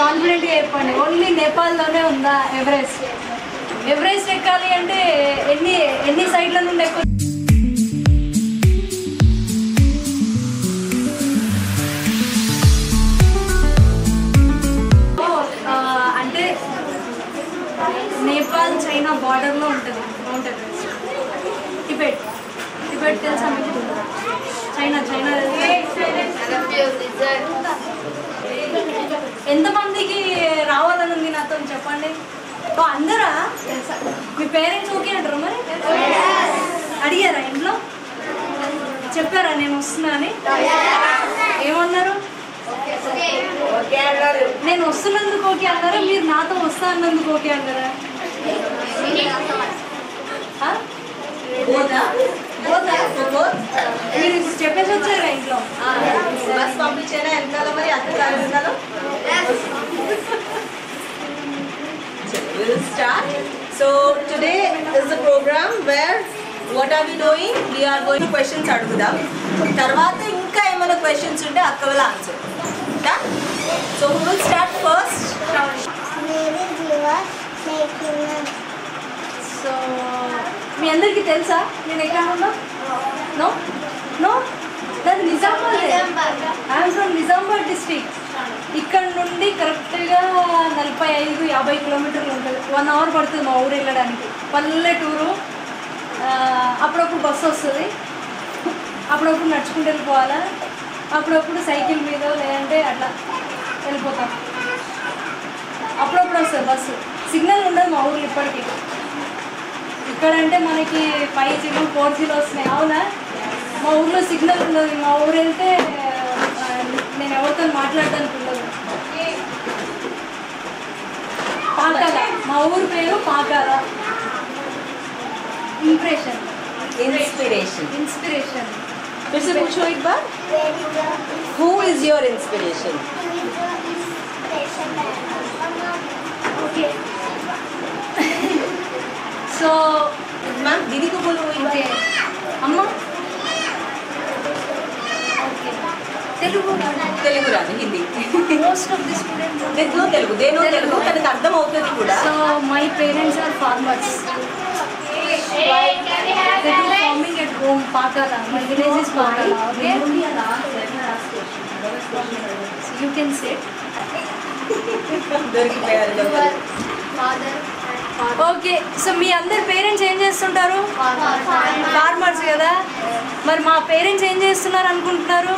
కాన్ఫిడెంట్గా చెప్పండి. ఓన్లీ నేపాల్లోనే ఉందా ఎవరెస్ట్? ఎవరెస్ట్ ఎక్కాలి అంటే ఎన్ని సైడ్ల నుండి ఎక్కువ? అంటే నేపాల్ చైనా బార్డర్లో ఉంటుంది మౌంట్ ఎవరెస్ట్. టిబెట్ తెలుసా మీకు? చైనా ఎంతమందికి రావాలని ఉంది నాతో చెప్పండి. అందరా? మీ పేరెంట్స్ ఓకే అంటారు మరి? అడిగారా ఇంట్లో? చెప్పారా నేను వస్తున్నా అని? ఏమన్నారు? నేను వస్తున్నందుకు ఓకే అన్నారా? మీరు నాతో వస్తా అన్నందుకు ఓకే అన్నారా? మీరు ఇప్పుడు చెప్పేసి వచ్చారు ఇంట్లో బస్ పంపించేనా ఎంతాలో మరి అత్తగారు? We'll start. So today is the program where what are we doing? We are going to questions adugudam. Tarvata inka emana questions unte akka will answer. Done? So who will start first? So మీ అందరికీ తెలుసా నేను ఎక్కడ ఉన్నా? No అది Nizamabad. I'm from Nizamabad district. ఇక్కడ నుండి కరెక్ట్గా 45-50 కిలోమీటర్లు ఉంటుంది. 1 అవర్ పడుతుంది మా ఊరు వెళ్ళడానికి. పల్లెటూరు. అప్పుడప్పుడు బస్సు వస్తుంది, అప్పుడప్పుడు నడుచుకుంటూ వెళ్ళిపోవాలా, అప్పుడప్పుడు సైకిల్ మీద లేదంటే అట్లా వెళ్ళిపోతాం. అప్పుడప్పుడు వస్తుంది బస్సు. సిగ్నల్ ఉండదు మా ఊర్లో ఇప్పటికీ. ఇక్కడంటే మనకి 5G 4G వస్తున్నాయి. అవునా? మా ఊర్లో సిగ్నల్ ఉండదు. మా ఊరు వెళ్తే నేను ఎవరితో మాట్లాడడానికి ఉండదు. పాకాల, మా ఊరు పేరు పాకాల. Impression, inspiration. फिर से पूछो एक बार. Who is your inspiration? Okay. So ma'am दीदी को बोलो. ఓకే అమ్మ. ఓకే తెలుగు రాదు, Hindi. Most of the students they know Telugu తనకు అర్థం అవుతుంది కూడా. So my parents are farmers. They do farming at home, Pakala. My village is Pakala. Okay? So you can say. Okay. So మీ అందరి పేరెంట్స్ ఏం చేస్తుంటారు? ఫార్మర్స్ కదా. మరి మా పేరెంట్స్ ఏం చేస్తున్నారు అనుకుంటున్నారు?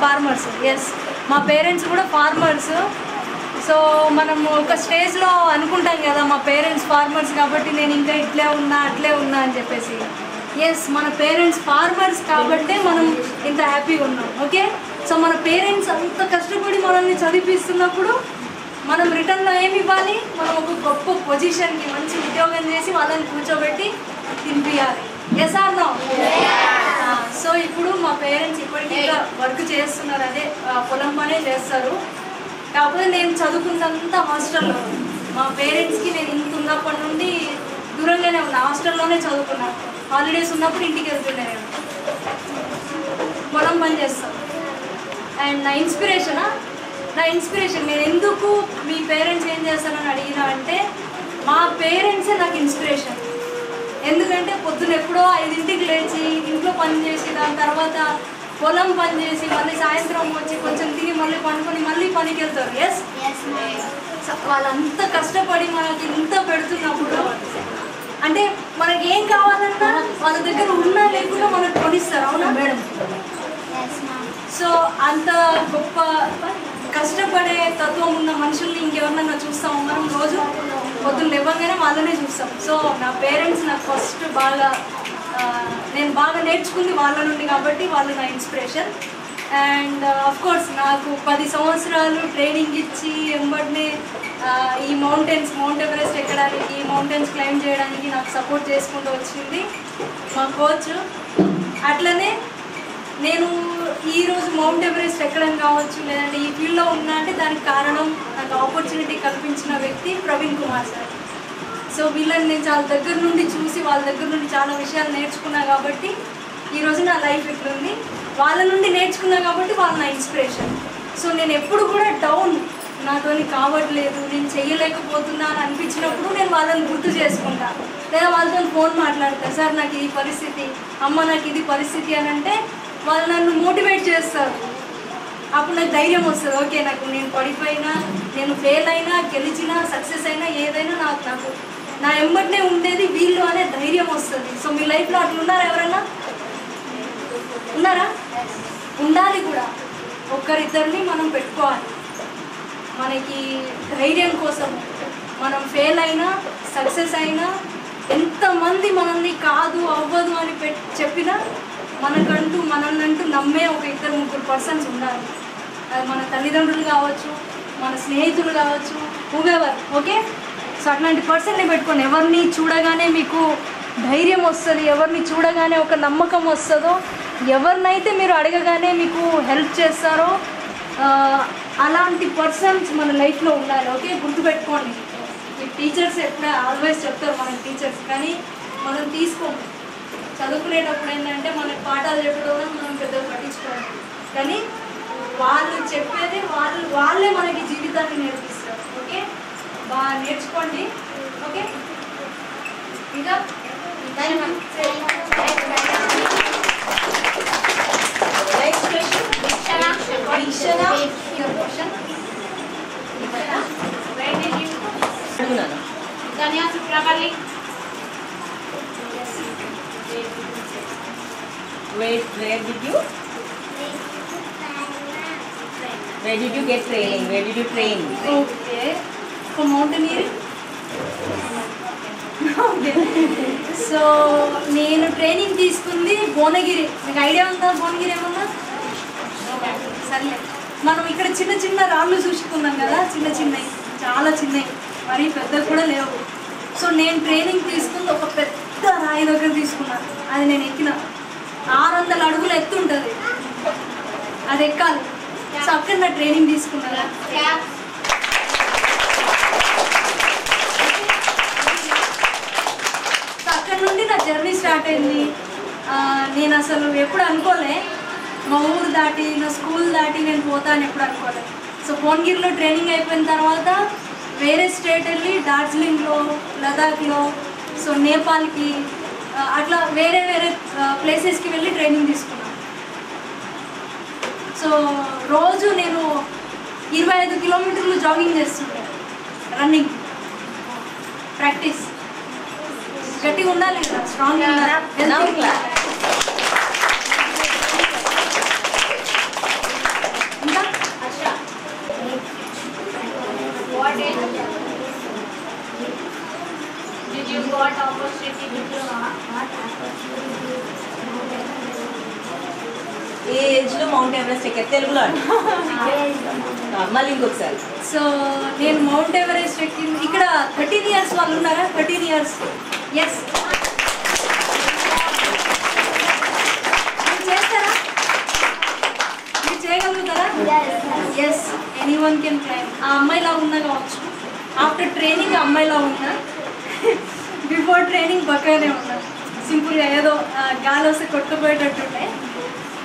ఫార్మర్స్. ఎస్, మా పేరెంట్స్ కూడా ఫార్మర్స్. సో మనం ఒక స్టేజ్లో అనుకుంటాం కదా మా పేరెంట్స్ ఫార్మర్స్ కాబట్టి నేను ఇంకా ఇట్లే ఉన్నా అట్లే ఉన్నా అని చెప్పేసి. ఎస్, మన పేరెంట్స్ ఫార్మర్స్ కాబట్టే మనం ఇంత హ్యాపీగా ఉన్నాం. ఓకే. సో మన పేరెంట్స్ అంత కష్టపడి మనల్ని చదివిస్తున్నప్పుడు మనం రిటర్న్లో ఏమి ఇవ్వాలి? మనం ఒక గొప్ప పొజిషన్కి మంచి ఉద్యోగం చేసి వాళ్ళని కూర్చోబెట్టి తినిపియాలి. Yes or no? సో ఇప్పుడు మా పేరెంట్స్ ఇప్పటికీ ఇంకా వర్క్ చేస్తున్నారు. అదే పొలం పనే చేస్తారు. కాకపోతే నేను చదువుకున్నంతా హాస్టల్లో. మా పేరెంట్స్కి నేను ఇంత ఉన్నప్పటి నుండి దూరంగానే ఉన్నా. హాస్టల్లోనే చదువుకున్నాను. హాలిడేస్ ఉన్నప్పుడు ఇంటికి వెళ్తుండే నేను. పొలం పని చేస్తాను. అండ్ నా ఇన్స్పిరేషన్ నేను ఎందుకు మీ పేరెంట్స్ ఏం చేస్తారని అడిగినా అంటే మా పేరెంట్సే నాకు ఇన్స్పిరేషన్. ఎందుకంటే పొద్దున ఎప్పుడో 5ంటికి లేచి ఇంట్లో పని చేసి దాని తర్వాత పొలం పని చేసి మళ్ళీ సాయంత్రం వచ్చి కొంచెం తిని మళ్ళీ పండుకొని మళ్ళీ పనికి వెళ్తారు. ఎస్, వాళ్ళంతా కష్టపడి మనకి ఇంత పెడుతున్నప్పుడు అంటే మనకి ఏం కావాలన్నా వాళ్ళ దగ్గర ఉన్నా లేకుండా మనకు కొనిస్తారు. అవునా మేడం? సో అంత గొప్ప కష్టపడే తత్వం ఉన్న మనుషుల్ని ఇంకెవరినన్నా చూస్తాము మనం. రోజు పొద్దున్న లేవగానే వాళ్ళనే చూస్తాం. సో నా పేరెంట్స్ నాకు ఫస్ట్ నేను బాగా నేర్చుకుంది వాళ్ళ నుండి కాబట్టి వాళ్ళు నా ఇన్స్పిరేషన్. అండ్ అఫ్కోర్స్ నాకు 10 సంవత్సరాలు ట్రైనింగ్ ఇచ్చి వెంబడినే ఈ మౌంట్ ఎవరెస్ట్ ఎక్కడానికి, ఈ మౌంటైన్స్ క్లైంబ్ చేయడానికి నాకు సపోర్ట్ చేసుకుంటూ వచ్చింది మా కోచ్. అట్లనే నేను ఈరోజు మౌంట్ ఎవరెస్ట్ ఎక్కడం కావచ్చు లేదంటే ఈ ఫీల్డ్లో ఉన్నా అంటే దానికి కారణం నాకు ఆపర్చునిటీ కల్పించిన వ్యక్తి ప్రవీణ్ కుమార్ సార్. సో వీళ్ళని నేను చాలా దగ్గర నుండి చూసి వాళ్ళ దగ్గర నుండి చాలా విషయాలు నేర్చుకున్నా కాబట్టి ఈరోజు నా లైఫ్ ఇట్లుంది. వాళ్ళ నుండి నేర్చుకున్నా కాబట్టి వాళ్ళు నా ఇన్స్పిరేషన్. సో నేను ఎప్పుడు కూడా డౌన్ నాతోని కావట్లేదు, నేను చెయ్యలేకపోతున్నా అని అనిపించినప్పుడు నేను వాళ్ళని గుర్తు చేసుకుంటా, లేదా వాళ్ళతో ఫోన్ మాట్లాడతా, సార్ నాకు ఇది పరిస్థితి, అమ్మ నాకు ఇది పరిస్థితి అని అంటే వాళ్ళు నన్ను మోటివేట్ చేస్తారు. అప్పుడు నాకు ధైర్యం వస్తుంది, ఓకే నాకు నేను పడిపోయినా, నేను ఫెయిల్ అయినా, గెలిచినా, సక్సెస్ అయినా ఏదైనా నాకు నా ఎంబటినే ఉండేది వీళ్ళు అనే ధైర్యం వస్తుంది. సో మీ లైఫ్లో అట్లా ఉన్నారా? ఎవరైనా ఉన్నారా? ఉండాలి కూడా. ఒక్కరిద్దరిని మనం పెట్టుకోవాలి మనకి ధైర్యం కోసం. మనం ఫెయిల్ అయినా సక్సెస్ అయినా ఎంతమంది మనల్ని కాదు అవ్వదు అని చెప్పినా మనల్నంటూ నమ్మే ఒక 2-3 పర్సన్స్ ఉండాలి. అది మన తల్లిదండ్రులు కావచ్చు, మన స్నేహితులు కావచ్చు, హూవెవర్. ఓకే, సో అట్లాంటి పర్సన్ని పెట్టుకొని ఎవరిని చూడగానే మీకు ధైర్యం వస్తుంది, ఎవరిని చూడగానే ఒక నమ్మకం వస్తుందో, ఎవరినైతే మీరు అడగగానే మీకు హెల్ప్ చేస్తారో అలాంటి పర్సన్స్ మన లైఫ్లో ఉండాలి. ఓకే, గుర్తుపెట్టుకోండి. మీ టీచర్స్ ఎప్పుడూ ఆల్వేస్ చెప్తారు మనకి టీచర్స్, కానీ మనం తీసుకోము. చదువుకునేటప్పుడు ఏంటంటే మనకి పాఠాలు చెప్పడం మనం పెద్దగా పట్టించుకోవాలి, కానీ వాళ్ళు చెప్పేది వాళ్ళే మనకి జీవితాన్ని నేర్పిస్తారు. ఓకే, బాగా నేర్చుకోండి. ఓకే, ఇంకా next question. Where did you get training? Where did you train? Okay, for mountaineering. Okay, so నేను ట్రైనింగ్ తీసుకుంది భువనగిరి. మీకు ఐడియా ఉందా భువనగిరి ఏమన్నా? సర్లే, మనం ఇక్కడ చిన్న చిన్న రాళ్ళు చూసుకున్నాం కదా, చిన్న చిన్నవి, చాలా చిన్నవి, మరీ పెద్దవి కూడా లేవు. సో నేను ట్రైనింగ్ తీసుకుంది ఒక పెద్ద రాయి దగ్గర తీసుకున్నాను. అది నేను ఎక్కిన 600 అడుగులు ఎత్తు ఉంటుంది, అది ఎక్కాలి. సో అక్కడ నా ట్రైనింగ్ తీసుకున్నాను. సో అక్కడ నుండి నా జర్నీ స్టార్ట్ అయింది. నేను అసలు ఎప్పుడు అనుకోలే మా ఊరు దాటి, నా స్కూల్ దాటి నేను పోతాను ఎప్పుడు అనుకోలే. సో భువనగిరిలో ట్రైనింగ్ అయిపోయిన తర్వాత వేరే స్టేట్ వెళ్ళి డార్జిలింగ్లో, లదాఖ్లో, సో నేపాల్కి, అట్లా వేరే వేరే ప్లేసెస్కి వెళ్ళి ట్రైనింగ్ తీసుకున్నాను. సో రోజు నేను 25 కిలోమీటర్లు జాగింగ్ చేస్తుంటాను, రన్నింగ్ ప్రాక్టీస్. గట్టిగా ఉండాలి కదా, స్ట్రాంగ్ ఉండాలి. ఇంకా Did you got opportunity diploma? ఏ ఏజ్లో మౌంట్ ఎవరెస్ట్ ఎక్కారు? తెలుగులో మళ్ళీ ఇంకొకసారి. సో నేను మౌంట్ ఎవరెస్ట్ ఎక్కింది. ఇక్కడ 13 ఇయర్స్ వాళ్ళు ఉన్నారా? 13 ఇయర్స్. ఎస్, మీరు చేస్తారా? మీరు చేయగలుగుతారా? Yes, anyone can climb. ఆ అమ్మాయిలా ఉన్నా కావచ్చు, ఆఫ్టర్ ట్రైనింగ్ అమ్మాయిలా ఉన్నా, బిఫోర్ ట్రైనింగ్ బక్కగానే ఉన్నా. సింపుల్గా ఏదో గాలి వస్తే కొట్టుకుపోయేటట్టుంటే.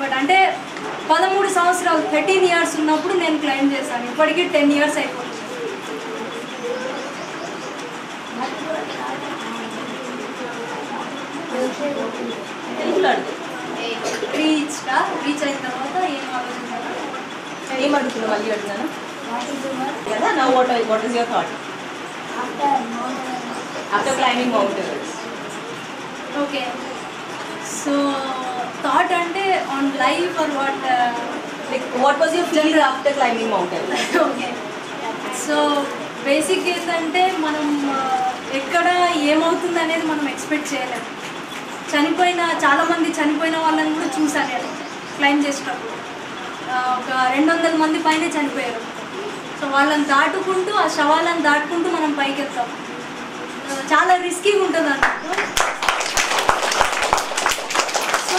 బట్ అంటే 13 సంవత్సరాలు 13 ఇయర్స్ ఉన్నప్పుడు నేను క్లైమ్ చేశాను. ఇప్పటికీ 10 ఇయర్స్ అయిపోతుంది. రీచ్ అయిన తర్వాత ఏం ఆలోచించాను? ఏం అడుగుతున్నావు? మళ్ళీ అడుగుతాను కదా. నా what is your thought after climbing Mount Everest? Okay, so thought అంటే on life or what, like what was your feeling after climbing Mount Everest? Okay, so basic ఏంటంటే మనం ఎక్కడ ఏమవుతుంది అనేది మనం ఎక్స్పెక్ట్ చేయలేము. చాలామంది చనిపోయిన వాళ్ళని కూడా చూసాను నేను క్లైమ్ చేసేటప్పుడు. ఒక 200 మంది పైన చనిపోయారు. సో వాళ్ళని దాటుకుంటూ, ఆ శవాలను దాటుకుంటూ మనం పైకి వెళ్తాం. చాలా రిస్కీగా ఉంటుంది అన్నట్టు. సో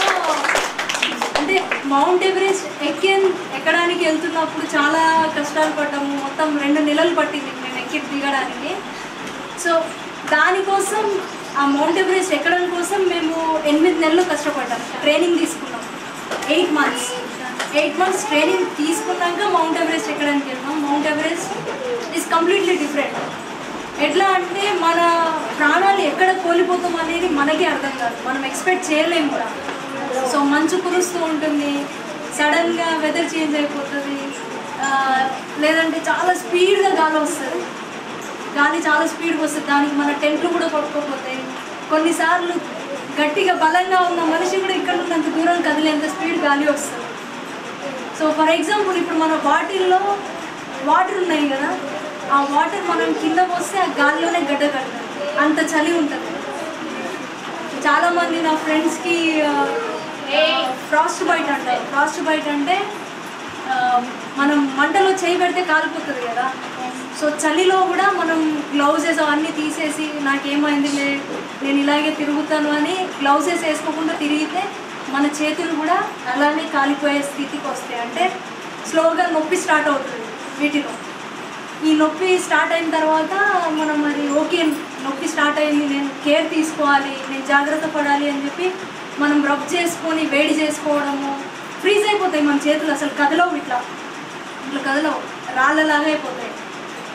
అంటే మౌంట్ ఎవరెస్ట్ ఎక్కడానికి వెళ్తున్నప్పుడు చాలా కష్టాలు పడ్డాము. మొత్తం 2 నెలలు పట్టింది మేము ఎక్కి దిగడానికి. సో దానికోసం, ఆ మౌంట్ ఎవరెస్ట్ ఎక్కడం కోసం మేము 8 నెలలు కష్టపడ్డాం, ట్రైనింగ్ తీసుకున్నాం. 8 months ట్రైనింగ్ తీసుకున్నాక మౌంట్ ఎవరెస్ట్ ఎక్కడానికి వెళ్తాం. Mount Everest is completely different. ఎట్లా అంటే మన ప్రాణాలు ఎక్కడ కోల్పోతాం అనేది మనకే అర్థం కాదు, మనం ఎక్స్పెక్ట్ చేయలేము కూడా. సో మంచు కురుస్తూ ఉంటుంది, సడన్గా వెదర్ చేంజ్ అయిపోతుంది, లేదంటే చాలా స్పీడ్గా గాలి వస్తుంది, గాలి చాలా స్పీడ్గా వస్తుంది, దానికి మన టెంట్లు కూడా కొట్టుకోపోతాయి. కొన్నిసార్లు గట్టిగా బలంగా ఉన్న మనిషి కూడా ఇక్కడ నుండి అంత దూరం కదిలేంత స్పీడ్ గాలి వస్తుంది. సో ఫర్ ఎగ్జాంపుల్ ఇప్పుడు మన బాటిల్లో వాటర్ ఉన్నాయి కదా, ఆ వాటర్ మనం కింద పోస్తే ఆ గాలిలోనే గడ్డ కడతారు, అంత చలి ఉంటుంది. చాలామంది నా ఫ్రెండ్స్కి ఫ్రాస్ట్ బైట్ అంటారు. ఫ్రాస్ట్ బైట్ అంటే మనం మంటలో చేయి పెడితే కాలిపోతుంది కదా. సో చలిలో కూడా మనం గ్లౌజెస్ అవన్నీ తీసేసి నాకేమైందిలే నేను ఇలాగే తిరుగుతాను అని గ్లౌజెస్ వేసుకోకుండా తిరిగితే మన చేతులు కూడా అలానే కాలిపోయే స్థితికి వస్తాయి. అంటే స్లోగా నొప్పి స్టార్ట్ అవుతుంది వీటిలో. ఈ నొప్పి స్టార్ట్ అయిన తర్వాత మనం మరి ఓకే నొప్పి స్టార్ట్ అయింది, నేను కేర్ తీసుకోవాలి, నేను జాగ్రత్త పడాలి అని చెప్పి మనం రబ్ చేసుకొని వేడి చేసుకోవడము, ఫ్రీజ్ అయిపోతాయి మన చేతులు, అసలు కదలవు, ఇట్లా కదలవు, రాళ్ళలాగా అయిపోతాయి.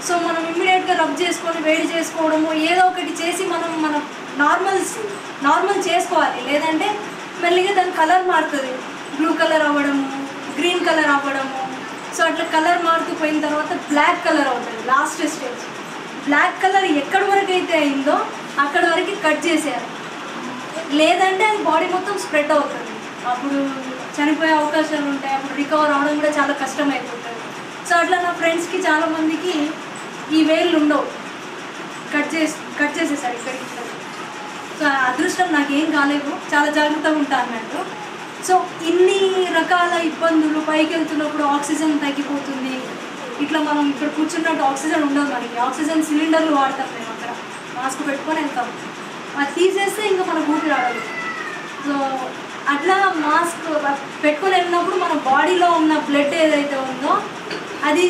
సో మనం ఇమ్మీడియట్గా రబ్ చేసుకొని వేడి చేసుకోవడము, ఏదో ఒకటి చేసి మనం నార్మల్ చేసుకోవాలి. లేదంటే మెల్లిగా దాని కలర్ మారుతుంది, బ్లూ కలర్ అవ్వడము, గ్రీన్ కలర్ అవ్వడము. సో అట్లా కలర్ మారుతూ పోయిన తర్వాత బ్లాక్ కలర్ అవుతుంది లాస్ట్ స్టేజ్. బ్లాక్ కలర్ ఎక్కడి వరకు అయితే అయిందో అక్కడ వరకు కట్ చేసేయాలి, లేదంటే అది బాడీ మొత్తం స్ప్రెడ్ అవుతుంది, అప్పుడు చనిపోయే అవకాశాలు ఉంటాయి, అప్పుడు రికవర్ అవ్వడం కూడా చాలా కష్టం అయిపోతుంది. సో అట్లా నా ఫ్రెండ్స్కి చాలామందికి ఈ వేళ్ళు ఉండవు, కట్ చేసేసారు ఇక్కడికి. సో అదృష్టం నాకేం కాలేదు, చాలా జాగ్రత్తగా ఉంటా అన్నట్టు. సో ఇన్ని రకాల ఇబ్బందులు, పైకి వెళ్తున్నప్పుడు ఆక్సిజన్ తగ్గిపోతుంది, ఇట్లా మనం ఇక్కడ కూర్చున్నట్టు ఆక్సిజన్ ఉండదు మనకి, ఆక్సిజన్ సిలిండర్లు వాడతాం మేము, అక్కడ మాస్క్ పెట్టుకొని వెళ్తాం, అది తీసేస్తే ఇంకా మనకు ఊపిరి రాదు. సో అట్లా మాస్క్ పెట్టుకొని వెళ్ళినప్పుడు మన బాడీలో ఉన్న బ్లడ్ ఏదైతే ఉందో అది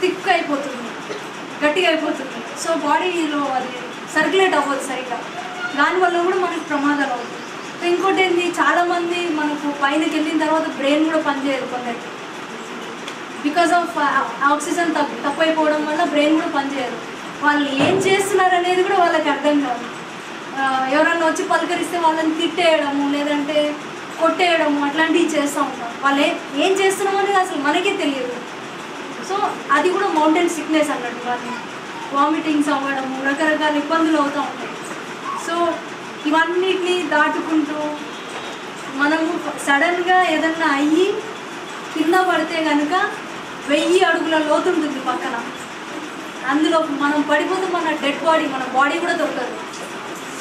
థిక్ అయిపోతుంది, గట్టిగా అయిపోతుంది. సో బాడీలో అది సర్క్యులేట్ అవ్వదు సరిగ్గా, దానివల్ల కూడా మనకు ప్రమాదాలు అవుతుంది. ఇంకోటి ఏంటి, చాలామంది మనకు పైనకి వెళ్ళిన తర్వాత బ్రెయిన్ కూడా పనిచేయదు కొందరికి, బికాస్ ఆఫ్ ఆక్సిజన్ తక్కువైపోవడం వల్ల బ్రెయిన్ కూడా పనిచేయదు. వాళ్ళు ఏం చేస్తున్నారు అనేది కూడా వాళ్ళకి అర్థం కాదు. ఎవరన్నా వచ్చి పలకరిస్తే వాళ్ళని తిట్టేయడము, లేదంటే కొట్టేయడము, అట్లాంటివి చేస్తూ ఉంటాం. వాళ్ళు ఏం చేస్తున్నాం అనేది అసలు మనకే తెలియదు. సో అది కూడా మౌంటైన్ సిక్నెస్ అన్నట్టు, వాళ్ళు వామిటింగ్స్ అవ్వడము, రకరకాల ఇబ్బందులు అవుతూ ఉంటాయి. సో ఇవన్నిటిని దాటుకుంటూ మనము సడన్గా ఏదన్నా అయ్యి కింద పడితే కనుక 1000 అడుగుల లోతు ఉంటుంది పక్కన, అందులో మనం పడిపోతే మన డెడ్ బాడీ, మన బాడీ కూడా దొరకదు,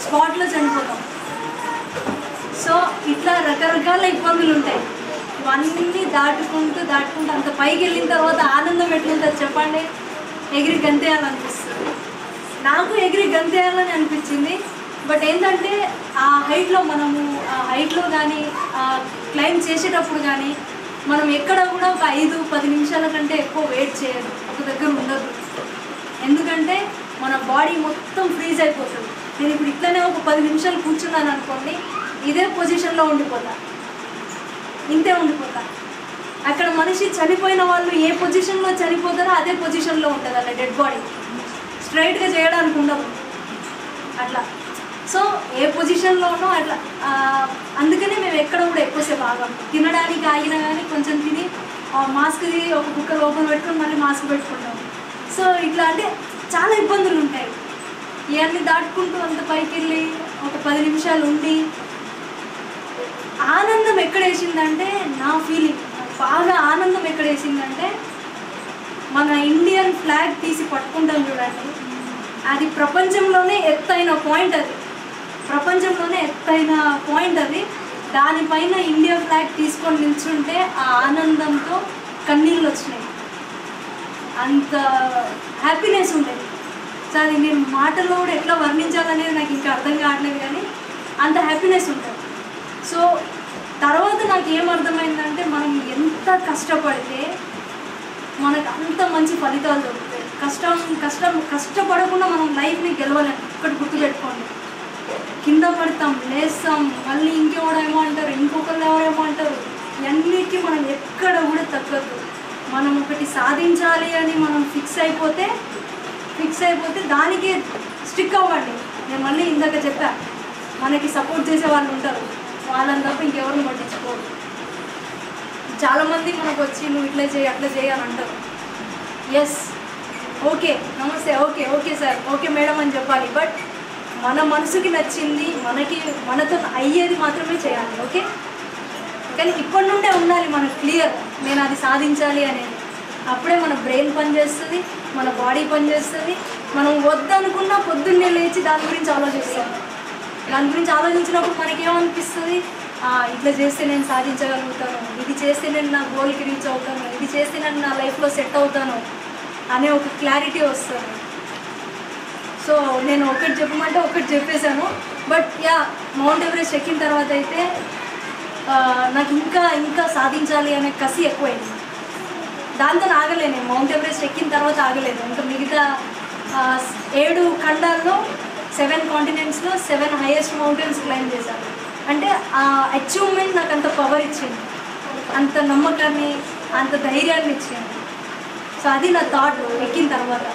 స్పాట్లో చనిపోతాం. సో ఇట్లా రకరకాల ఇబ్బందులు ఉంటాయి. ఇవన్నీ దాటుకుంటూ అంత పైకి వెళ్ళిన తర్వాత ఆనందం ఎట్లుంటుంది చెప్పండి, ఎగిరి గంతేయాలనిపిస్తుంది. నాకు ఎగిరి గంతేయాలని అనిపించింది. బట్ ఏంటంటే ఆ హైట్లో కానీ క్లైమ్ చేసేటప్పుడు కానీ మనం ఎక్కడ కూడా ఒక 5-10 నిమిషాల కంటే ఎక్కువ వెయిట్ చేయదు, ఒక దగ్గర ఉండదు. ఎందుకంటే మన బాడీ మొత్తం ఫ్రీజ్ అయిపోతుంది. నేను ఇప్పుడు ఇట్లనే ఒక 10 నిమిషాలు కూర్చున్నాను అనుకోండి, ఇదే పొజిషన్లో ఉండిపోతా, ఇంతే ఉండిపోతా. అక్కడ మనిషి చనిపోయిన వాళ్ళు ఏ పొజిషన్లో చనిపోతారో అదే పొజిషన్లో ఉంటుంది అలా డెడ్ బాడీ, స్ట్రైట్గా చేయడానికి ఉండదు అట్లా. సో ఏ పొజిషన్లో ఉన్నో అట్లా. అందుకనే మేము ఎక్కడ కూడా ఎక్కువసేపు ఆగాం. తినడానికి ఆగినా కానీ కొంచెం తిని మాస్క్ది ఒక బుక్క లోపల పెట్టుకొని మళ్ళీ మాస్క్ పెట్టుకుంటాం. సో ఇట్లా అంటే చాలా ఇబ్బందులు ఉంటాయి. ఇవన్నీ దాటుకుంటూ అంత పైకి వెళ్ళి ఒక 10 నిమిషాలు ఉండి ఆనందం ఎక్కడేసిందంటే, నా ఫీలింగ్ బాగా ఆనందం ఎక్కడేసిందంటే, మన ఇండియన్ ఫ్లాగ్ తీసి పట్టుకుంటాం చూడండి, అది ప్రపంచంలోనే ఎత్తైన పాయింట్, అది దానిపైన ఇండియా ఫ్లాగ్ తీసుకొని నిల్చుంటే ఆ ఆనందంతో కన్నీళ్ళు వచ్చినాయి, అంత హ్యాపీనెస్ ఉండేది. సో అది నేను మాటల్లో కూడా ఎట్లా వర్ణించాలనేది నాకు ఇంకా అర్థం కావట్లేదు, కానీ అంత హ్యాపీనెస్ ఉంటుంది. సో తర్వాత నాకు ఏమర్థమైందంటే, మనం ఎంత కష్టపడితే మనకు అంత మంచి ఫలితాలు దొరుకుతాయి. కష్టపడకుండా మనం లైఫ్ని గెలవాలని ఒకటి గుర్తుపెట్టుకోండి. కింద పడతాం, లేస్తాం, మళ్ళీ ఇంకెవడేమో అంటారు, ఇంకొకరు ఎవరేమో అంటారు, అన్నిటికీ మనం ఎక్కడ కూడా తగ్గదు. మనం ఒకటి సాధించాలి అని మనం ఫిక్స్ అయిపోతే దానికి స్టిక్ అవ్వండి. నేను మళ్ళీ ఇందాక చెప్పా, మనకి సపోర్ట్ చేసే వాళ్ళు ఉంటారు, వాళ్ళని తప్ప ఇంకెవరిని పట్టించుకోరు. చాలామంది మనకు వచ్చి నువ్వు ఇట్లా చేయి అట్లా చేయి అని అంటారు. ఎస్, ఓకే, నమస్తే, okay, okay sir, okay madam అని చెప్పాలి. బట్ మన మనసుకి నచ్చింది, మనతో అయ్యేది మాత్రమే చేయాలి. ఓకే, కానీ ఇప్పటి నుండే ఉండాలి మనకు క్లియర్, నేను అది సాధించాలి అనేది. అప్పుడే మన బ్రెయిన్ పనిచేస్తుంది, మన బాడీ పనిచేస్తుంది. మనం వద్దనుకున్నా పొద్దున్నే లేచి దాని గురించి ఆలోచిస్తాం. దాని గురించి ఆలోచించినప్పుడు మనకేమనిపిస్తుంది, ఇట్లా చేస్తే నేను సాధించగలుగుతాను, ఇది చేస్తే నేను నా గోల్కి రీచ్ అవుతాను, ఇది చేస్తే నేను నా లైఫ్లో సెట్ అవుతాను అనే ఒక క్లారిటీ వస్తుంది. సో నేను ఒకటి చెప్పమంటే ఒకటి చెప్పేశాను. బట్ మౌంట్ ఎవరెస్ట్ ఎక్కిన తర్వాత అయితే నాకు ఇంకా సాధించాలి అనే కసి ఎక్కువైంది. దాంతో ఆగలేను. మౌంట్ ఎవరెస్ట్ ఎక్కిన తర్వాత ఆగలేదు. ఇంకా మిగతా 7 ఖండాల్లో 7 కాంటినెంట్స్లో 7 హైయెస్ట్ మౌంటైన్స్ క్లైమ్ చేశాను. అంటే ఆ అచీవ్మెంట్ నాకు అంత పవర్ ఇచ్చింది, అంత నమ్మకాన్ని, అంత ధైర్యాన్ని ఇచ్చింది. సో అది నా థాట్ ఎక్కిన తర్వాత.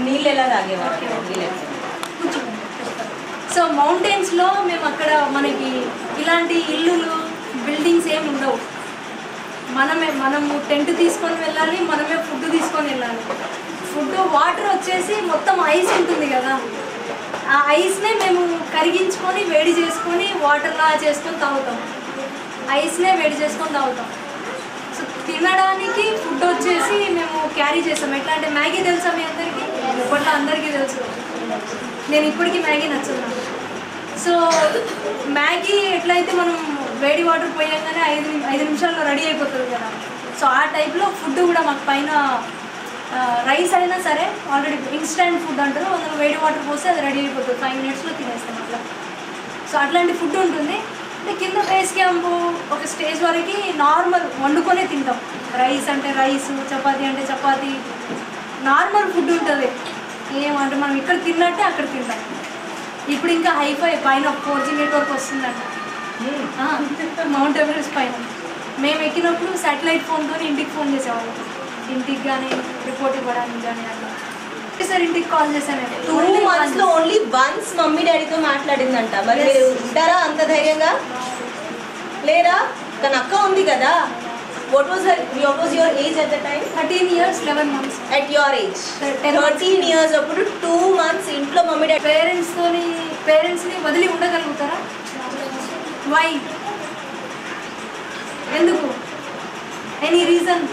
నీళ్ళు ఎలా తాగేవారు? సో మౌంటైన్స్లో మేము అక్కడ మనకి ఇలాంటి ఇల్లులు బిల్డింగ్స్ ఏమి ఉండవు. మనము టెంట్ తీసుకొని వెళ్ళాలి, మనమే ఫుడ్ తీసుకొని వెళ్ళాలి. ఫుడ్ వాటర్ వచ్చేసి మొత్తం ఐస్ ఉంటుంది కదా, ఆ ఐస్నే మేము కరిగించుకొని వేడి చేసుకొని వాటర్లా చేసుకొని తాగుతాం. ఐస్నే వేడి చేసుకొని తాగుతాం. సో తినడానికి ఫుడ్ వచ్చేసి మేము క్యారీ చేస్తాం. ఎట్లా అంటే మ్యాగీ తెలుసా మీ అందరికీ? ఇప్పట్లో అందరికీ తెలుసు. నేను ఇప్పటికీ మ్యాగీ నచ్చదు నాకు. సో మ్యాగీ ఎట్లయితే మనం వేడి వాటర్ పోయాగానే 5 నిమిషాల్లో రెడీ అయిపోతుంది కదా, సో ఆ టైప్లో ఫుడ్ కూడా మాకు పైన రైస్ అయినా సరే ఆల్రెడీ ఇన్స్టెంట్ ఫుడ్ అంటారు, అందులో వేడి వాటర్ పోస్తే అది రెడీ అయిపోతుంది, 5 మినిట్స్లో తినేస్తాం అట్లా. సో అట్లాంటి ఫుడ్ ఉంటుంది. అంటే కింద బేస్ క్యాంపు ఒక స్టేజ్ వరకు నార్మల్ వండుకొనే తింటాం. రైస్ అంటే రైస్, చపాతీ అంటే చపాతీ, నార్మల్ ఫుడ్ ఉంటుంది. ఏమంటే మనం ఇక్కడ తిన్నట్టే అక్కడ తింటాం. ఇప్పుడు ఇంకా హైఫై పైన 4G నెట్వర్క్ వస్తుందంట మౌంట్ ఎవరెస్ట్ పైన. మేము ఎక్కినప్పుడు శాటిలైట్ ఫోన్తో ఇంటికి ఫోన్ చేసేవాళ్ళం, ఇంటికి కానీ రిపోర్ట్ ఇవ్వడానికి కానీ. అట్లా సార్ ఇంటికి కాల్ చేశాను. 2 months ఓన్లీ వన్స్ మమ్మీ డాడీతో మాట్లాడిందంట. మరి మీరు ఉంటారా అంత ధైర్యంగా? లేరా? తన అక్క ఉంది కదా. What was your age at the time? 13 years 11 months. At your age 13 years అప్పుడు 2 months ఇంట్లో మమ్మీ డాడీ పేరెంట్స్ని వదిలి ఉండగలుగుతారా? వై? ఎందుకు? Any reason?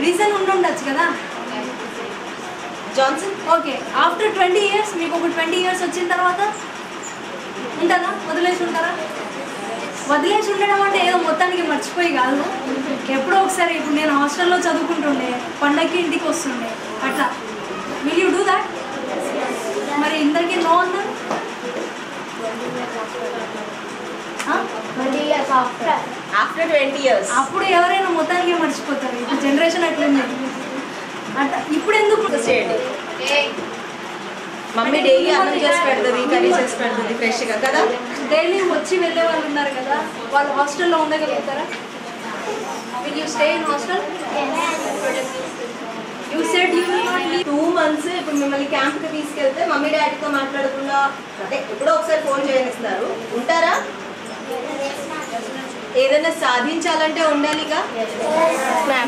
రీజన్ ఉండుండొచ్చు కదా. జాన్సన్ ఓకే, ఆఫ్టర్ 20 years మీకు ఒక 20 years వచ్చిన తర్వాత ఉంటారా? వదిలేసి ఉంటారా? వదిలేసి ఉండడం అంటే ఏదో మొత్తానికి మర్చిపోయి కాదు. ఎప్పుడో ఒకసారి, ఇప్పుడు నేను హాస్టల్లో చదువుకుంటుండే, పండగకి ఇంటికి వస్తుండే, అట్లా. Will you do that? మరి ఇందరికీ నో అన్నారు. ఆఫ్టర్ 20 years అప్పుడు ఎవరైనా మొత్తానికి మర్చిపోతారు. ఇప్పుడు జనరేషన్ అట్లుంది. అట్లా ఇప్పుడు ఎందుకు చేయండి. మమ్మీ డైలీ అన్నం చేసి పెడుతుంది, కర్రీ చేసి పెడుతుంది ఫ్రెష్గా కదా. డైలీ వచ్చి వెళ్ళే వాళ్ళు ఉన్నారు కదా, వాళ్ళు హాస్టల్లో ఉండగలుగుతారా? Will you stay in hostel? You said you will not leave. 2 months ఇప్పుడు మిమ్మల్ని క్యాంప్కి తీసుకెళ్తే మమ్మీ డాడీతో మాట్లాడకుండా అంటే ఎప్పుడో ఒకసారి ఫోన్ చేయనిస్తారు. ఉంటారా? ఏదైనా సాధించాలంటే ఉండాలిగా.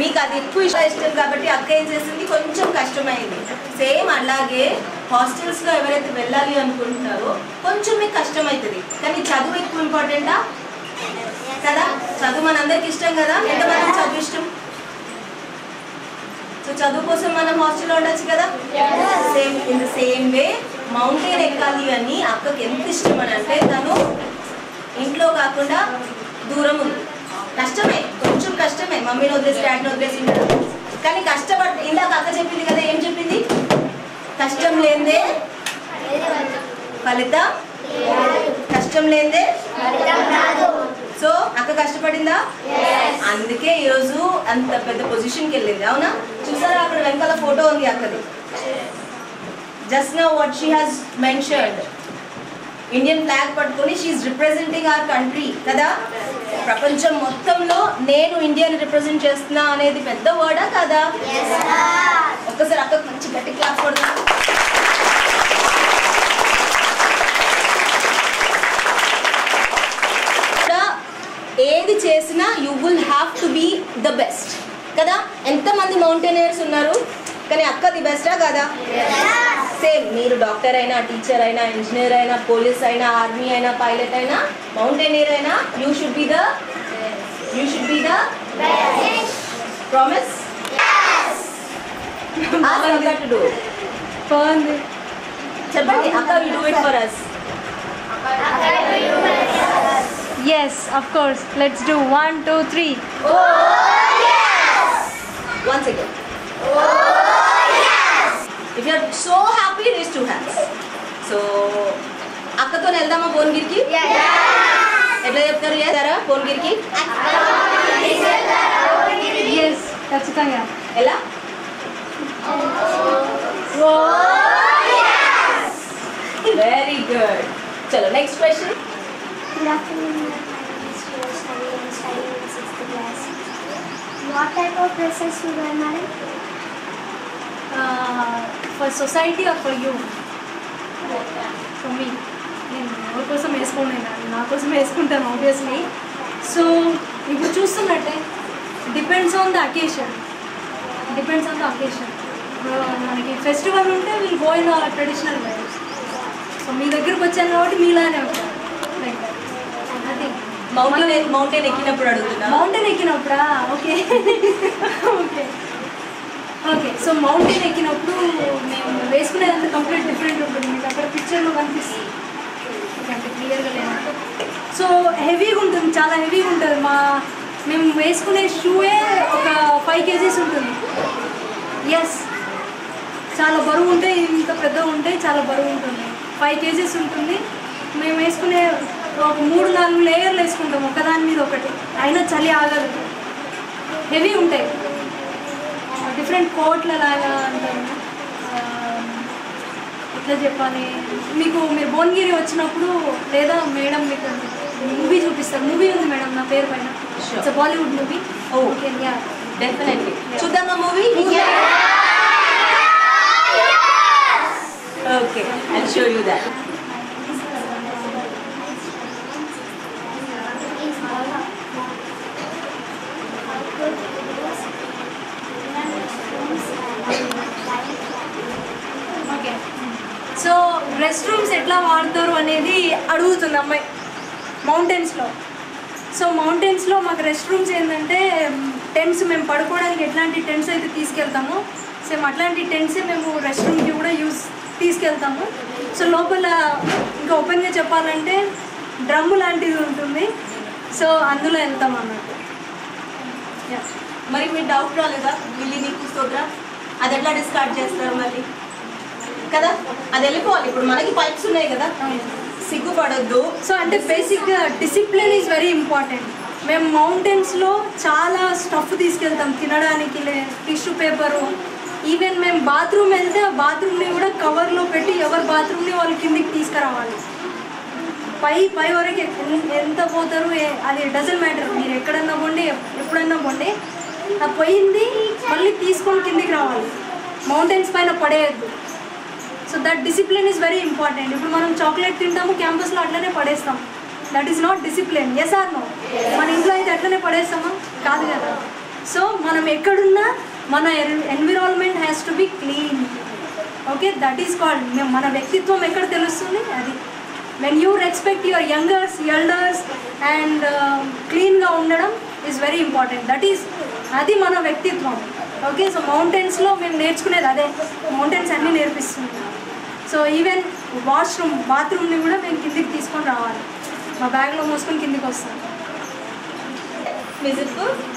మీకు అది ఎక్కువ ఇష్టం కాబట్టి అక్క ఏం చేసింది, కొంచెం కష్టమైంది. సేమ్ అలాగే హాస్టల్స్లో ఎవరైతే వెళ్ళాలి అనుకుంటున్నారో కొంచెం మీకు కష్టం అవుతుంది, కానీ చదువు ఎక్కువ ఇంపార్టెంటా కదా. చదువు మనందరికి ఇష్టం కదా. ఎంతమంది చదువు ఇష్టం? సో చదువు కోసం మనం హాస్టల్లో ఉండొచ్చు కదా. Same in the same way mountain ఎక్కాలి అని అక్కకి ఎంత ఇష్టం అని అంటే తను ఇంట్లో కాకుండా దూరం ఉంది. కష్టమే, కొంచెం కష్టమే. మమ్మీని వదిలేసి డాడీని వదిలేసి ఉండడం కానీ కష్టపడి ఇందాక అక్క చెప్పింది కదా, ఏం చెప్పింది? కష్టం లేదే ఫలితం, కష్టం లేదే. సో అక్క కష్టపడిందా? అందుకే ఈరోజు అంత పెద్ద పొజిషన్కి వెళ్ళింది. అవునా? చూసారా అక్కడ వెనకాల ఫోటో ఉంది అక్కది. Just now what she has mentioned, Indian flag పట్టుకొని షీఈస్ రిప్రజెంటింగ్ అవర్ కంట్రీ కదా. ప్రపంచం మొత్తంలో నేను ఇండియాని రిప్రజెంట్ చేస్తున్నా అనేది పెద్ద వర్డా కదా? ఒక్కసారి అక్కకు మంచి గట్టి క్లాస్ కొడదా. ఏది చేసినా you will have to be the best కదా. ఎంతమంది మౌంటైనర్స్ ఉన్నారు, కానీ అక్క ది బెస్టా కదా? సేమ్ మీరు డాక్టర్ అయినా, టీచర్ అయినా, ఇంజనీర్ అయినా, పోలీస్ అయినా, ఆర్మీ అయినా, పైలట్ అయినా, మౌంటైనర్ అయినా, you should be the promise. చెప్పండి అక్క, you do it for us. Yes, of course. Let's do 1, 2, 3. Oh yes! Once again. Oh yes! If you are so happy, raise 2 hands. So, అక్కతో వెళ్దామా భువనగిరికి? ఎట్లా చెప్తారు? చేస్తారా భువనగిరికి? Yes, ఖచ్చితంగా. ఎలా? Very good. చలో next question. Good afternoon, my name is Shivashri. I am studying in 6th class. What type of dresses you wear, madam? For society or for you? For me. నేను ఎవరి కోసం వేసుకోండి, నా కోసం వేసుకుంటాను ఆబ్వియస్లీ. సో ఇప్పుడు చూస్తున్నట్టే డిపెండ్స్ ఆన్ ద అకేషన్. మనకి ఫెస్టివల్ ఉంటే will go in traditional wears. So మీ దగ్గరకు వచ్చాను కాబట్టి మీలానే ఉంటాను. లైక్ అది మౌంటైన్ ఎక్కినప్పుడు అడుగుతున్నా. మౌంటైన్ ఎక్కినప్పుడా? Okay okay okay. So mountain ఎక్కినప్పుడు మేము వేసుకునేదంతా కంప్లీట్ డిఫరెంట్ ఉంటుంది. మీకు అక్కడ పిక్చర్లో కనిపిస్తుంది అంటే క్లియర్గా లేదు. సో హెవీగా ఉంటుంది, చాలా హెవీగా ఉంటుంది. మేము వేసుకునే షూయే ఒక 5 kgs ఉంటుంది. ఎస్, చాలా బరువు ఉంటాయి, ఇంత పెద్దగా ఉంటాయి, చాలా బరువు ఉంటుంది. 5 kgs ఉంటుంది. మేము వేసుకునే ఒక 3-4 లేయర్లు వేసుకుంటాం ఒకదాని మీద ఒకటి, అయినా చలి ఆగదు. హెవీ ఉంటాయి, డిఫరెంట్ కోట్ల లాగా అంటారు. ఎట్లా చెప్పాలి మీకు, మీరు భువనగిరి వచ్చినప్పుడు లేదా మేడం మీకు మూవీ చూపిస్తారు. మూవీ ఉంది మేడం నా పేరు పైన, it's a Bollywood movie. Okay, yeah definitely చూద్దామా movie? Okay, I'll show you that. Okay, so rest rooms ఎట్లా వాడతారు అనేది అడుగుతుంది అమ్మాయి మౌంటైన్స్లో. సో మౌంటైన్స్లో మాకు రెస్ట్ రూమ్స్ ఏంటంటే టెంట్స్, మేము పడుకోవడానికి ఎట్లాంటి టెంట్స్ అయితే తీసుకెళ్తామో సేమ్ అట్లాంటి టెంట్సే మేము రెస్ట్ రూమ్కి కూడా తీసుకెళ్తాము. సో లోపల ఇంకా ఓపెన్గా చెప్పాలంటే డ్రమ్ము లాంటిది ఉంటుంది. సో అందులో వెళ్తాం అన్నట్టు. మరి మీరు డౌట్ రాలేదా వెళ్ళి నీకు స్తోత్రం అది ఎట్లా డిస్కార్డ్ చేస్తారు మళ్ళీ కదా? అది వెళ్ళిపోవాలి. ఇప్పుడు మనకి పైప్స్ ఉన్నాయి కదా, సిగ్గుపడొద్దు. సో అంటే బేసిక్గా డిసిప్లిన్ ఈజ్ వెరీ ఇంపార్టెంట్. మేము మౌంటైన్స్లో చాలా స్టఫ్ తీసుకెళ్తాం తినడానికి, టిష్యూ పేపరు. ఈవెన్ మేము బాత్రూమ్ వెళ్తే ఆ బాత్రూమ్ని కూడా కవర్లో పెట్టి ఎవరి బాత్రూమ్ని వాళ్ళు కిందికి తీసుకురావాలి. పై వరకు ఎంత పోతారు అది డజంట్ మ్యాటర్. మీరు ఎక్కడన్నా పోండి, ఎప్పుడన్నా పోండి, ఆ పోయింది మళ్ళీ తీసుకొని కిందికి రావాలి. మౌంటైన్స్ పైన పడేయద్దు. So that discipline is very important. ఇప్పుడు మనం చాక్లెట్ తింటాము క్యాంపస్లో అట్లనే పడేస్తాం, that is not discipline. Yes or no? మన ఇంట్లో అయితే అట్లనే పడేస్తామా? కాదు కదా. సో మనం ఎక్కడున్నా మన environment has to be clean. Okay, that is called మన వ్యక్తిత్వం ఎక్కడ తెలుస్తుంది అది. When you respect your youngers, elders and క్లీన్గా ఉండడం is very important. That is అది మన వ్యక్తిత్వం. ఓకే, సో మౌంటైన్స్లో మేము నేర్చుకునేది అదే. మౌంటైన్స్ అన్నీ నేర్పిస్తుంది. సో ఈవెన్ వాష్రూమ్, బాత్రూమ్ని కూడా మేము కిందికి తీసుకొని రావాలి. మా బ్యాగ్లో మోసుకొని కిందికి వస్తాం.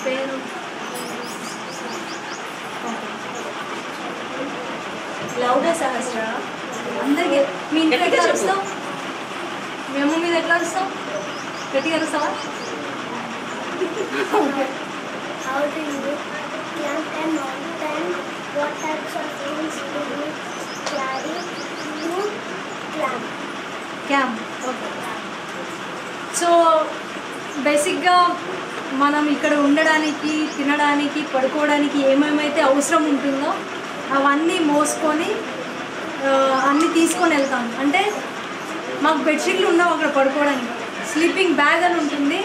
పేరు లౌడే సహస్ర అందరికీ మీ ఇంట్లో గట్టిగా ఎట్లా చెప్పు. అరుస్తావు? మీ అమ్మ మీద ఎట్లా అరుస్తావు? గట్టిగా అరుస్తావా? How do you climb a mountain? What types of things do you carry to climb? Camp. Okay. So బేసిక్గా మనం ఇక్కడ ఉండడానికి, తినడానికి, పడుకోవడానికి ఏమేమైతే అవసరం ఉంటుందో అవన్నీ మోసుకొని అన్నీ తీసుకొని వెళ్తాం. అంటే మాకు బెడ్షీట్లు ఉన్నావు అక్కడ పడుకోవడానికి. స్లీపింగ్ బ్యాగ్ అని ఉంటుంది,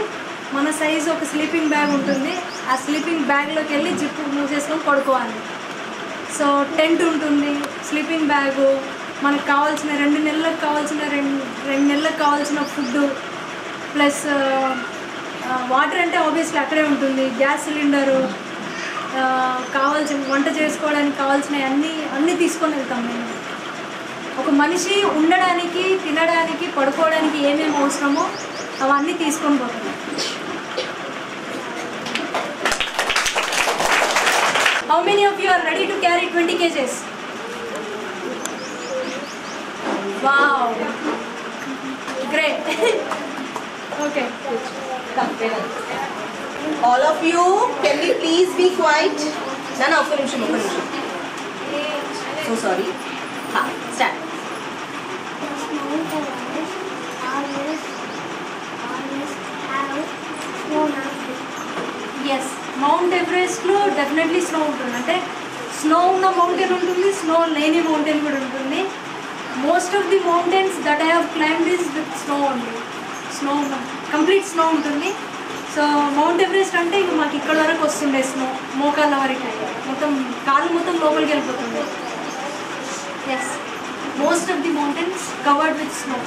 మన సైజు ఒక స్లీపింగ్ బ్యాగ్ ఉంటుంది. ఆ స్లీపింగ్ బ్యాగ్లోకి వెళ్ళి జిప్పు మూసేసుకొని పడుకోవాలి. సో టెంట్ ఉంటుంది, స్లీపింగ్ బ్యాగు, మనకు కావాల్సిన 2 నెలలకు కావాల్సిన 2 నెలలకు కావాల్సిన ఫుడ్డు, ప్లస్ వాటర్ అంటే ఆబ్వియస్లీ అక్కడే ఉంటుంది, గ్యాస్ సిలిండరు, కావాల్సిన వంట చేసుకోవడానికి కావాల్సినవి అన్నీ తీసుకొని వెళ్తాం మేము. ఒక మనిషి ఉండడానికి, తినడానికి, పడుకోవడానికి ఏమేమి అవసరమో అవన్నీ తీసుకొని పోతాం. How many of you are ready to carry 20 kgs? Wow, great. Okay. Come, all of you, can we please be quiet? Nana, ఒక్క నిమిషం. So sorry. Ha, start. Yes, mount ఎవరెస్ట్లో డెఫినెట్లీ స్నో ఉంటుంది. అంటే స్నో ఉన్న mountain ఉంటుంది, snow లేని mountain కూడా ఉంటుంది. Most of the mountains that I have climbed is with snow only. Snow complete snow ఉంటుంది. సో మౌంట్ ఎవరెస్ట్ అంటే ఇంక మాకు ఇక్కడ వరకు వస్తుండే స్నో, మోకాళ్ళ వరకు, మొత్తం కాళ్ళు మొత్తం లోపలికి వెళ్ళిపోతుంది. Yes, most of the mountains covered with snow.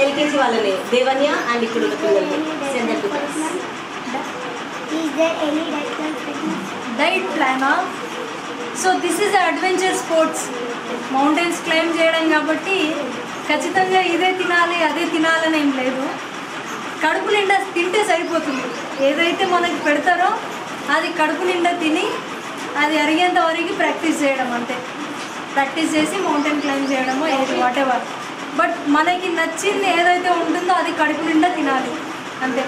LKG వాళ్ళని దేవన్య అండ్ ఇక్కడ ఉన్న పిల్లల్ని send to class. Is there any diet ప్లానా? So this is adventure sports. Mountains climb చేయడం కాబట్టి ఖచ్చితంగా ఇదే తినాలి అదే తినాలని ఏం లేదు. కడుపు నిండా తింటే సరిపోతుంది. ఏదైతే మనకి పెడతారో అది కడుపు నిండా తిని అది అరిగేంత వరకు ప్రాక్టీస్ చేయడం అంతే. ప్రాక్టీస్ చేసి మౌంటైన్ క్లైంబ్ చేయడమో ఏది వాటెవర్. బట్ మనకి నచ్చింది ఏదైతే ఉంటుందో అది కడుపు నిండా తినాలి అంతే.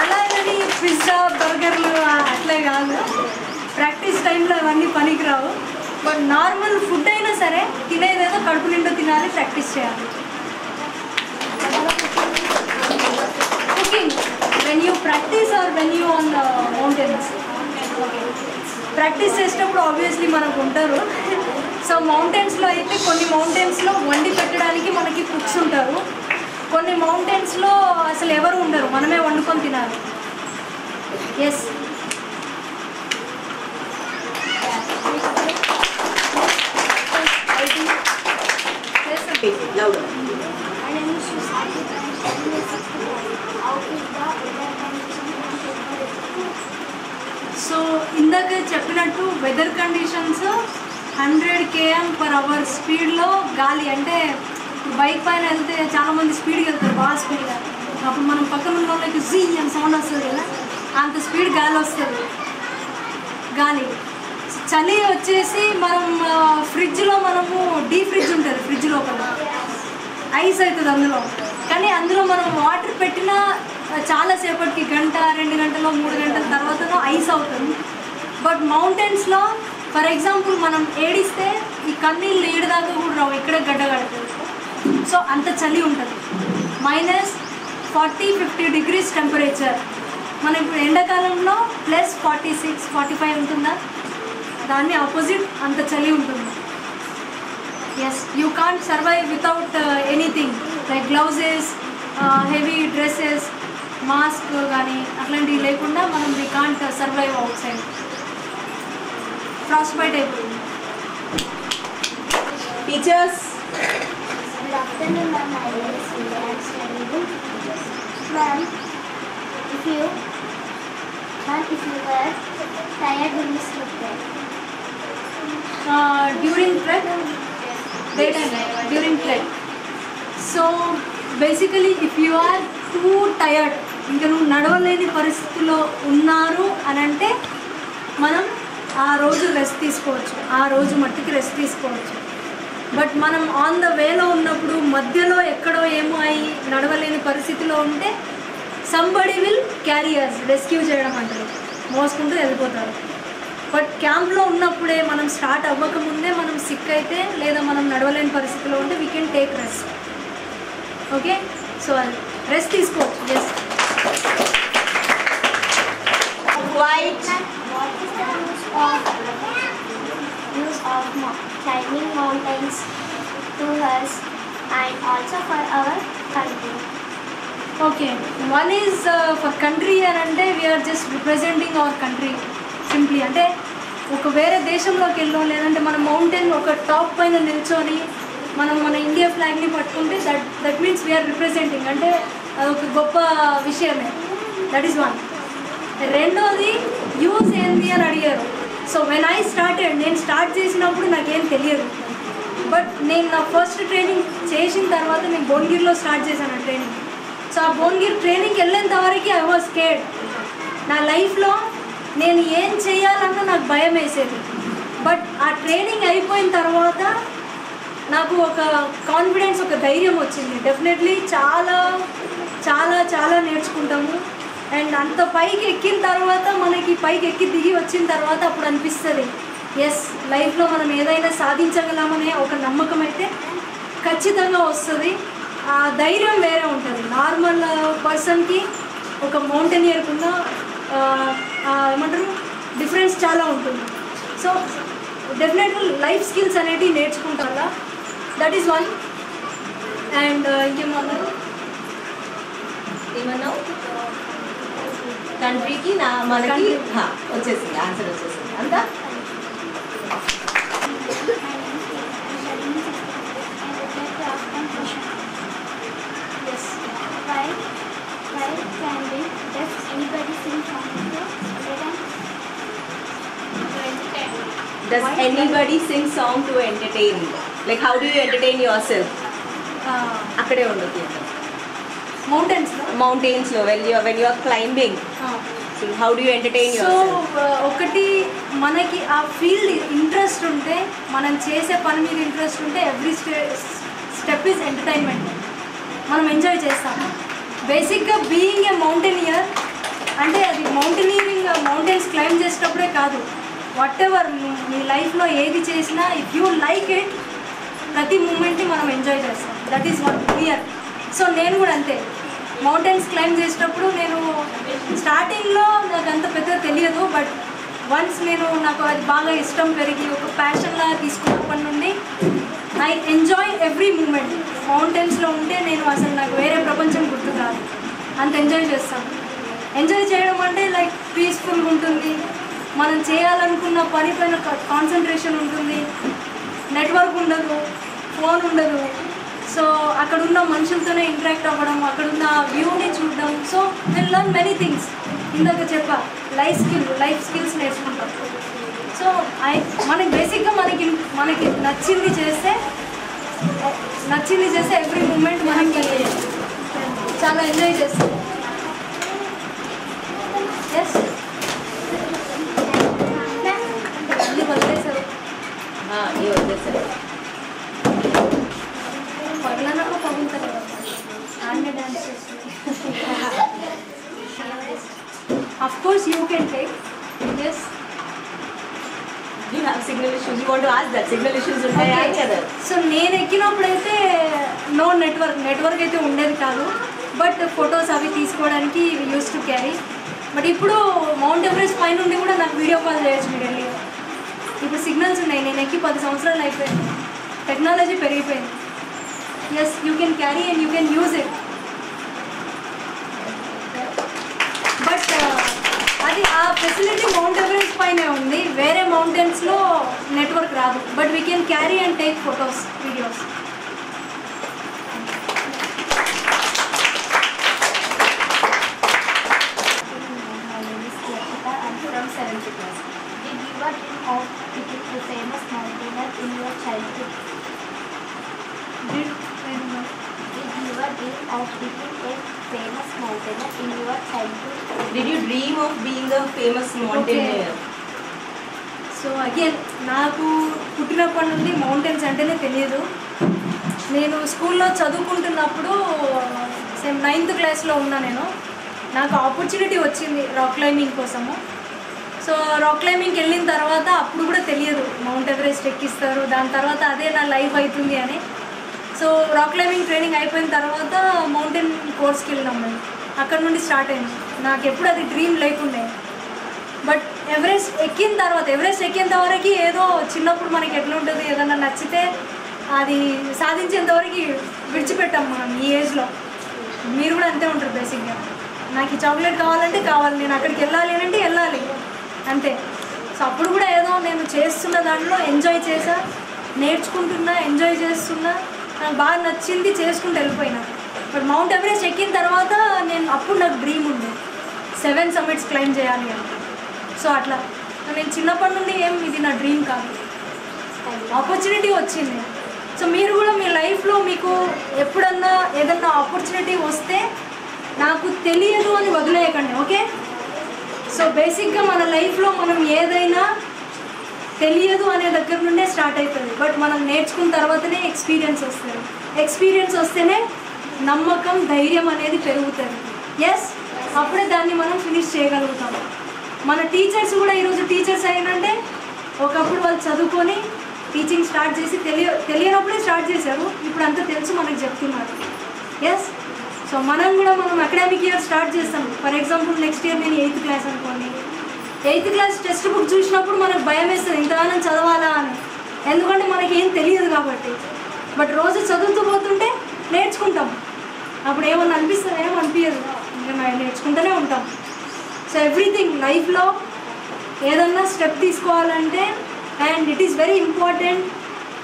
అలా అని పిజ్జా, బర్గర్లు అట్లే కాదు. ప్రాక్టీస్ టైంలో అవన్నీ పనికి రావు. బట్ నార్మల్ ఫుడ్ అయినా సరే తినేదేదో కడుపు నిండా తినాలి, ప్రాక్టీస్ చేయాలి. Cooking when you practice or when you on mountains. Practice చేసేటప్పుడు ఆబ్వియస్లీ మనకు ఉంటారు. సో మౌంటైన్స్లో అయితే కొన్ని మౌంటైన్స్లో వండి పెట్టడానికి మనకి కుక్స్ ఉంటారు. కొన్ని మౌంటైన్స్లో అసలు ఎవరు ఉండరు, మనమే వండుకొని తినాలి. Yes, Louder. My name is Shusati. How is the weather condition? So ఇందాక చెప్పినట్టు వెదర్ కండిషన్స్ 100 km/h స్పీడ్లో గాలి. అంటే బైక్ పైన వెళ్తే చాలామంది స్పీడ్గా వెళ్తారు, బాగా స్పీడ్గా. అప్పుడు మనం పక్కన ఉన్న వాళ్ళకి జీ అని సౌండ్ వస్తుంది కదా, అంత స్పీడ్ గాలి వస్తుంది. గాలి చలి వచ్చేసి మనం ఫ్రిడ్జ్లో మనము డీ ఫ్రిడ్జ్ ఉంటుంది, ఫ్రిడ్జ్ లోపల ఐస్ అవుతుంది అందులో. కానీ అందులో మనం వాటర్ పెట్టినా చాలాసేపటికి 1 గంట 2 గంటలు 3 గంటల తర్వాతనో ఐస్ అవుతుంది. బట్ మౌంటైన్స్లో ఫర్ ఎగ్జాంపుల్ మనం ఏడిస్తే ఈ కన్నీళ్ళు ఏడుదాకా కూడా రావు, ఇక్కడే గడ్డ కడుతుంది. సో అంత చలి ఉంటుంది. -40-50 degrees టెంపరేచర్. మనం ఇప్పుడు ఎండాకాలంలో +46-45 ఉంటుందా, దాన్ని ఆపోజిట్ అంత చలి ఉంటుంది. Yes, you can't survive without anything like gloves, heavy dresses, mask కానీ అట్లాంటివి లేకుండా మనం we can't survive outside. Frostbite అయిపోయింది. Teachers, Good afternoon, ma'am. My name is Sudha. I am studying. Ma'am, if you were tired, will you sleep there? During trek, daytime, during trek. So basically if you are too tired, ఇంకా నువ్వు నడవలేని పరిస్థితిలో ఉన్నారు అని అంటే మనం ఆ రోజు రెస్ట్ తీసుకోవచ్చు, ఆ రోజు మట్టికి రెస్ట్ తీసుకోవచ్చు. బట్ మనం ఆన్ ద వేలో ఉన్నప్పుడు మధ్యలో ఎక్కడో ఏమో అయ్యి నడవలేని పరిస్థితిలో ఉంటే సంబడి విల్ క్యారియర్స్ రెస్క్యూ చేయడం అంటారు, మోసుకుంటూ వెళ్ళిపోతారు. బట్ క్యాంప్లో ఉన్నప్పుడే మనం స్టార్ట్ అవ్వకముందే మనం సిక్ అయితే లేదా మనం నడవలేని పరిస్థితిలో ఉంటే we can take rest. Okay, so అది రెస్ట్ తీసుకోవచ్చు. Yes. White. What is the use of climbing mountains to us and also for our country? Okay, one is for country అని అంటే we are just representing our country simply. అంటే ఒక వేరే దేశంలోకి వెళ్ళాం, లేదంటే మన మౌంటైన్ ఒక టాప్ పైన నిల్చొని మనం మన ఇండియా ఫ్లాగ్ని పట్టుకుంటే దట్ మీన్స్ వీఆర్ రిప్రజెంటింగ్, అంటే అదొక గొప్ప విషయమే. That is one. రెండోది యూజ్ ఏంది అని అడిగారు. సో వెన్ ఐ స్టార్టెడ్, నేను స్టార్ట్ చేసినప్పుడు నాకేం తెలియదు. బట్ నేను నా ఫస్ట్ ట్రైనింగ్ చేసిన తర్వాత నేను భువనగిరిలో స్టార్ట్ చేశాను ట్రైనింగ్. సో ఆ భువనగిరి ట్రైనింగ్కి వెళ్ళేంత వరకు ఐ వాజ్ స్కేర్డ్. నా లైఫ్లో నేను ఏం చేయాలన్నా నాకు భయం వేసేది. బట్ ఆ ట్రైనింగ్ అయిపోయిన తర్వాత నాకు ఒక కాన్ఫిడెన్స్, ఒక ధైర్యం వచ్చింది. డెఫినెట్లీ చాలా చాలా చాలా నేర్చుకుంటాము. అండ్ అంత పైకి ఎక్కిన తర్వాత మనకి పైకి ఎక్కి దిగి వచ్చిన తర్వాత అప్పుడు అనిపిస్తుంది ఎస్, లైఫ్లో మనం ఏదైనా సాధించగలమనే ఒక నమ్మకం అయితే ఖచ్చితంగా వస్తుంది. ఆ ధైర్యం వేరే ఉంటుంది. నార్మల్ పర్సన్కి ఒక మౌంటైనియర్కి ఉన్న ఏమంటారు డిఫరెన్స్ చాలా ఉంటుంది. సో డెఫినెట్గా లైఫ్ స్కిల్స్ అనేటివి నేర్చుకుంటారా, దట్ ఈస్ వన్. అండ్ ఇంకేమన్నారు ఏమన్నావు? కంట్రీకి నా మనకి వచ్చేసింది, ఆన్సర్ వచ్చేసింది అంతా. Why can we? Does anybody sing song to entertain? Does anybody sing song to entertain? Like how do you entertain yourself? అక్కడే ఉండదు. మౌంటైన్స్లో when you are climbing, so how do you entertain yourself? So ఒకటి మనకి ఆ field interest ఉంటే, మనం చేసే పని మీద ఇంట్రెస్ట్ ఉంటే ఎవ్రీ స్టెప్ ఈజ్ ఎంటర్టైన్మెంట్. మనం ఎంజాయ్ చేస్తాం. బేసిక్గా బీయింగ్ ఏ మౌంటైనియర్ అంటే అది మౌంటైన్స్ క్లైంబ్ చేసేటప్పుడే కాదు, వాట్ ఎవర్ మీ లైఫ్లో ఏది చేసినా ఇఫ్ యూ లైక్ ఇట్, ప్రతి మూమెంట్ని మనం ఎంజాయ్ చేస్తాం. That is one clear. So నేను కూడా అంతే. మౌంటైన్స్ క్లైంబ్ చేసేటప్పుడు నేను స్టార్టింగ్లో నాకు అంత పెద్ద తెలియదు, బట్ వన్స్ నాకు అది బాగా ఇష్టం పెరిగి ఒక ప్యాషన్లా తీసుకున్నప్పటి నుండి ఐ ఎంజాయ్ ఎవ్రీ మూమెంట్. మౌంటైన్స్లో ఉంటే నేను అసలు నాకు వేరే ప్రపంచం గుర్తు కాదు, అంత ఎంజాయ్ చేస్తాను. ఎంజాయ్ చేయడం అంటే లైక్ పీస్ఫుల్గా ఉంటుంది, మనం చేయాలనుకున్న పని పైన కాన్సన్ట్రేషన్ ఉంటుంది, నెట్వర్క్ ఉండదు, ఫోన్ ఉండదు. సో అక్కడున్న మనుషులతోనే ఇంటరాక్ట్ అవ్వడం, అక్కడున్న వ్యూని చూడడం. So will learn many things. ఇందాక చెప్పా లైఫ్ స్కిల్స్ నేర్చుకుంటాం. సో మనకి బేసిక్గా మనకి నచ్చింది చేస్తే ఎవ్రీ మూమెంట్ మనకి చాలా ఎంజాయ్ చేస్తాం. ఎస్, అన్నీ వదిలేశారు. పగలనకు పగులుతారు, ఆన్నే డాన్స్ చేస్తుంది. Of course you can take. Yes, You have signal issues. You want to ask that signal issues ఉంటాయా కదా? సో నేను ఎక్కినప్పుడైతే నో నెట్వర్క్ అయితే ఉండేది కాదు. బట్ ఫొటోస్ అవి తీసుకోవడానికి యూస్ టు క్యారీ. బట్ ఇప్పుడు మౌంట్ ఎవరెస్ట్ పై నుండి కూడా నాకు వీడియో కాల్ చేయొచ్చు మీరు వెళ్ళి. ఇప్పుడు సిగ్నల్స్ ఉన్నాయి. నేను ఎక్కి 10 సంవత్సరాలు అయిపోయింది. టెక్నాలజీ పెరిగిపోయింది. Yes, you can carry and you can use it. But అది ఆ ఫెసిలిటీ మౌంట్ ఎవరెస్ట్ పైనే ఉంది. వేరే మౌంటైన్స్లో నెట్వర్క్ రాదు. But we can carry and take photos, videos. From 7th class. Did you ever dream of becoming a famous mountaineer in your childhood? Did you ever dream of becoming a famous mountaineer in your childhood? Did you dream of being a famous mountaineer? So again నాకు పుట్టినప్పటి నుండి mountains అంటేనే తెలియదు. నేను స్కూల్లో చదువుకుంటున్నప్పుడు same 9th క్లాస్లో ఉన్నా నేను. నాకు ఆపర్చునిటీ వచ్చింది రాక్ క్లైంబింగ్ కోసము. సో రాక్ క్లైంబింగ్కి వెళ్ళిన తర్వాత అప్పుడు కూడా తెలియదు మౌంట్ ఎవరెస్ట్ ఎక్కిస్తారు, దాని తర్వాత అదే నా లైఫ్ అవుతుంది అని. సో రాక్ క్లైంబింగ్ ట్రైనింగ్ అయిపోయిన తర్వాత మౌంటైన్ కోర్స్కి వెళ్ళినాం మేము. అక్కడ నుండి స్టార్ట్ అయింది. నాకు ఎప్పుడు అది డ్రీమ్ లేకుండే. బట్ ఎవరెస్ట్ ఎక్కిన వరకు ఏదో చిన్నప్పుడు మనకి ఎట్లా ఉంటుంది, ఏదన్నా నచ్చితే అది సాధించేంతవరకు విడిచిపెట్టాం మనం ఈ ఏజ్లో. మీరు కూడా అంతే ఉంటారు బేసిక్గా. నాకు ఈ చాక్లెట్ కావాలంటే కావాలి, నేను అక్కడికి వెళ్ళాలి అంటే వెళ్ళాలి అంతే. సో అప్పుడు కూడా ఏదో నేను చేస్తున్న దాంట్లో ఎంజాయ్ చేసా, నేర్చుకుంటున్నా, ఎంజాయ్ చేస్తున్నా, నాకు బాగా నచ్చింది, చేసుకుంటూ వెళ్ళిపోయినా. బట్ మౌంట్ ఎవరెస్ట్ ఎక్కిన తర్వాత అప్పుడు నాకు డ్రీమ్ ఉంది 7 సమ్మిట్స్ క్లైంబ్ చేయాలి అని. సో అట్లా నేను చిన్నప్పటి నుండి ఇది నా డ్రీమ్ కాదు, ఆపర్చునిటీ వచ్చింది. సో మీరు కూడా మీ లైఫ్లో మీకు ఎప్పుడన్నా ఏదన్నా ఆపర్చునిటీ వస్తే నాకు తెలియదు అని వదిలేయకండి, ఓకే? సో బేసిక్గా మన లైఫ్లో మనం ఏదైనా తెలియదు అనే దగ్గర నుండే స్టార్ట్ అవుతుంది. బట్ మనం నేర్చుకున్న తర్వాతనే ఎక్స్పీరియన్స్ వస్తేనే నమ్మకం, ధైర్యం అనేది పెరుగుతుంది. ఎస్, అప్పుడే దాన్ని మనం ఫినిష్ చేయగలుగుతాం. మన టీచర్స్ కూడా ఈరోజు టీచర్స్ అయినంటే ఒకప్పుడు వాళ్ళు చదువుకొని టీచింగ్ స్టార్ట్ చేసి తెలియనప్పుడే స్టార్ట్ చేశారు, ఇప్పుడు అంతా తెలుసు మనకు చెప్తున్నారు. ఎస్, సో మనం అకాడమిక్ ఇయర్ స్టార్ట్ చేస్తాం. ఫర్ ఎగ్జాంపుల్ నెక్స్ట్ ఇయర్ నేను 8th క్లాస్ అనుకోండి. 8th క్లాస్ టెక్స్ట్ బుక్ చూసినప్పుడు మనకు భయం వేస్తుంది, ఇంతగానం చదవాలా అని. ఎందుకంటే మనకి ఏం తెలియదు కాబట్టి. బట్ రోజు చదువుతూ పోతుంటే నేర్చుకుంటాం. అప్పుడు ఏమన్నా అనిపిస్తుంది, ఏమనిపించదు, ఇంకా నేర్చుకుంటూనే ఉంటాం. సో ఎవ్రీథింగ్ లైఫ్లో ఏదన్నా స్టెప్ తీసుకోవాలంటే and it is very important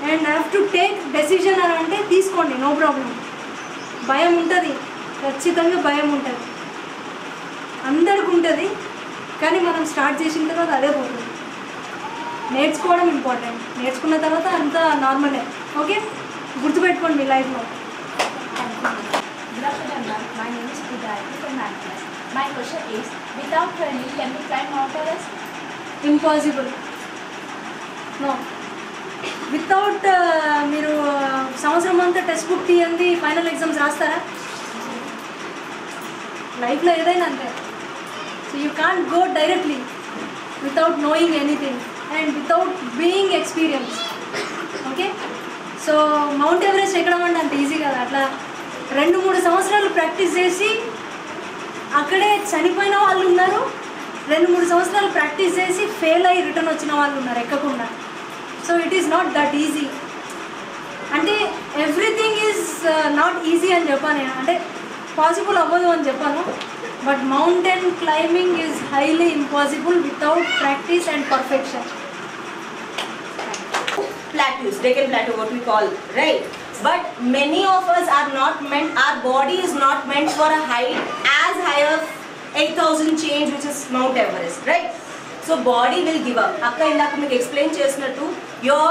and have to take decision అని అంటే తీసుకోండి, నో ప్రాబ్లం. భయం ఉంటుంది, ఖచ్చితంగా భయం ఉంటుంది, అందరికి ఉంటుంది. కానీ మనం స్టార్ట్ చేసిన తర్వాత అదే పోతుంది. నేర్చుకోవడం ఇంపార్టెంట్, నేర్చుకున్న తర్వాత అంతా నార్మలే, ఓకే? గుర్తుపెట్టుకోండి మీ లైఫ్లో. Good afternoon, ma'am. My name is Pujari from 9th class. My question is, without training, can we climb Mount Everest? Impossible, no. Without మీరు సంవత్సరం అంతా టెక్స్ట్ బుక్ తీయండి, ఫైనల్ ఎగ్జామ్స్ రాస్తారా? లైఫ్లో ఏదైనా అంతే. So you can't go directly without knowing anything and without being experience, okay? So Mount Everest ఎక్కడం అంటే అంత ఈజీ కదా. అట్లా 2-3 సంవత్సరాలు ప్రాక్టీస్ చేసి అక్కడే చనిపోయిన వాళ్ళు ఉన్నారు, 2-3 సంవత్సరాలు ప్రాక్టీస్ చేసి ఫెయిల్ అయ్యి రిటర్న్ వచ్చిన వాళ్ళు ఉన్నారు ఎక్కకుండా. So it is not that easy. అంటే ఎవ్రీథింగ్ ఈజ్ నాట్ ఈజీ అని చెప్పాను, అంటే పాసిబుల్ అవ్వదు అని చెప్పాను. But mountain climbing is highly impossible without practice and perfection. Plateaus, Deccan Plateau, what we call, right? But many of us are not meant, our body is not meant for a height as high as 8,000 change, which is Mount Everest, right? So body will give up. Akka indaka meeku explain chesinattu, your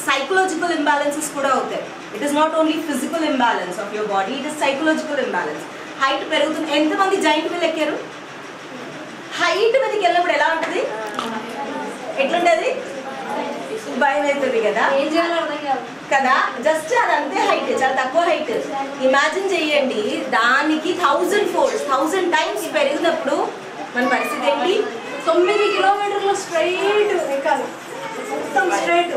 psychological imbalances kuda avutayi. It is not only physical imbalance of your body, it is psychological imbalance. Height పెరుగుతుంది. ఎంతమంది joint wheel ఎక్కారు? Height మీదకి వెళ్ళినప్పుడు ఎలా ఉంటుంది? ఎట్లుంటుంది? భయం అవుతుంది కదా, ఏం చేయాలో అర్థం కాదు కదా. జస్ట్ అదంతే హైట్, చాలా తక్కువ హైట్. ఇమాజిన్ చెయ్యండి, దానికి 1000 folds, 1000 times పెరిగినప్పుడు మన పరిస్థితి ఏంటి? 9 కిలోమీటర్లు స్ట్రైట్ ఎక్కాలి, మొత్తం straight.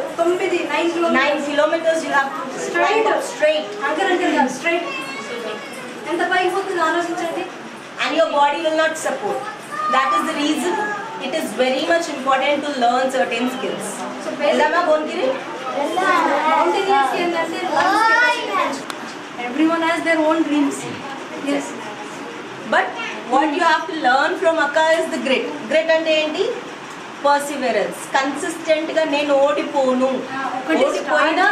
9 kilometers you have to straight. Anchor కాదు, స్ట్రైట్. ఎంత పైకి పోతుంది ఆలోచించండి. And your body will not support. That is the reason it is very much important to learn certain skills. So Ellama Bonkiri, mountaineers ఏంటంటే everyone has their own dreams. Yes. but what you have to learn from Akka is the grit. Grit ante enti? Perseverance. Consistent ga nenu ఓడిపోను. ఓడిపోయినా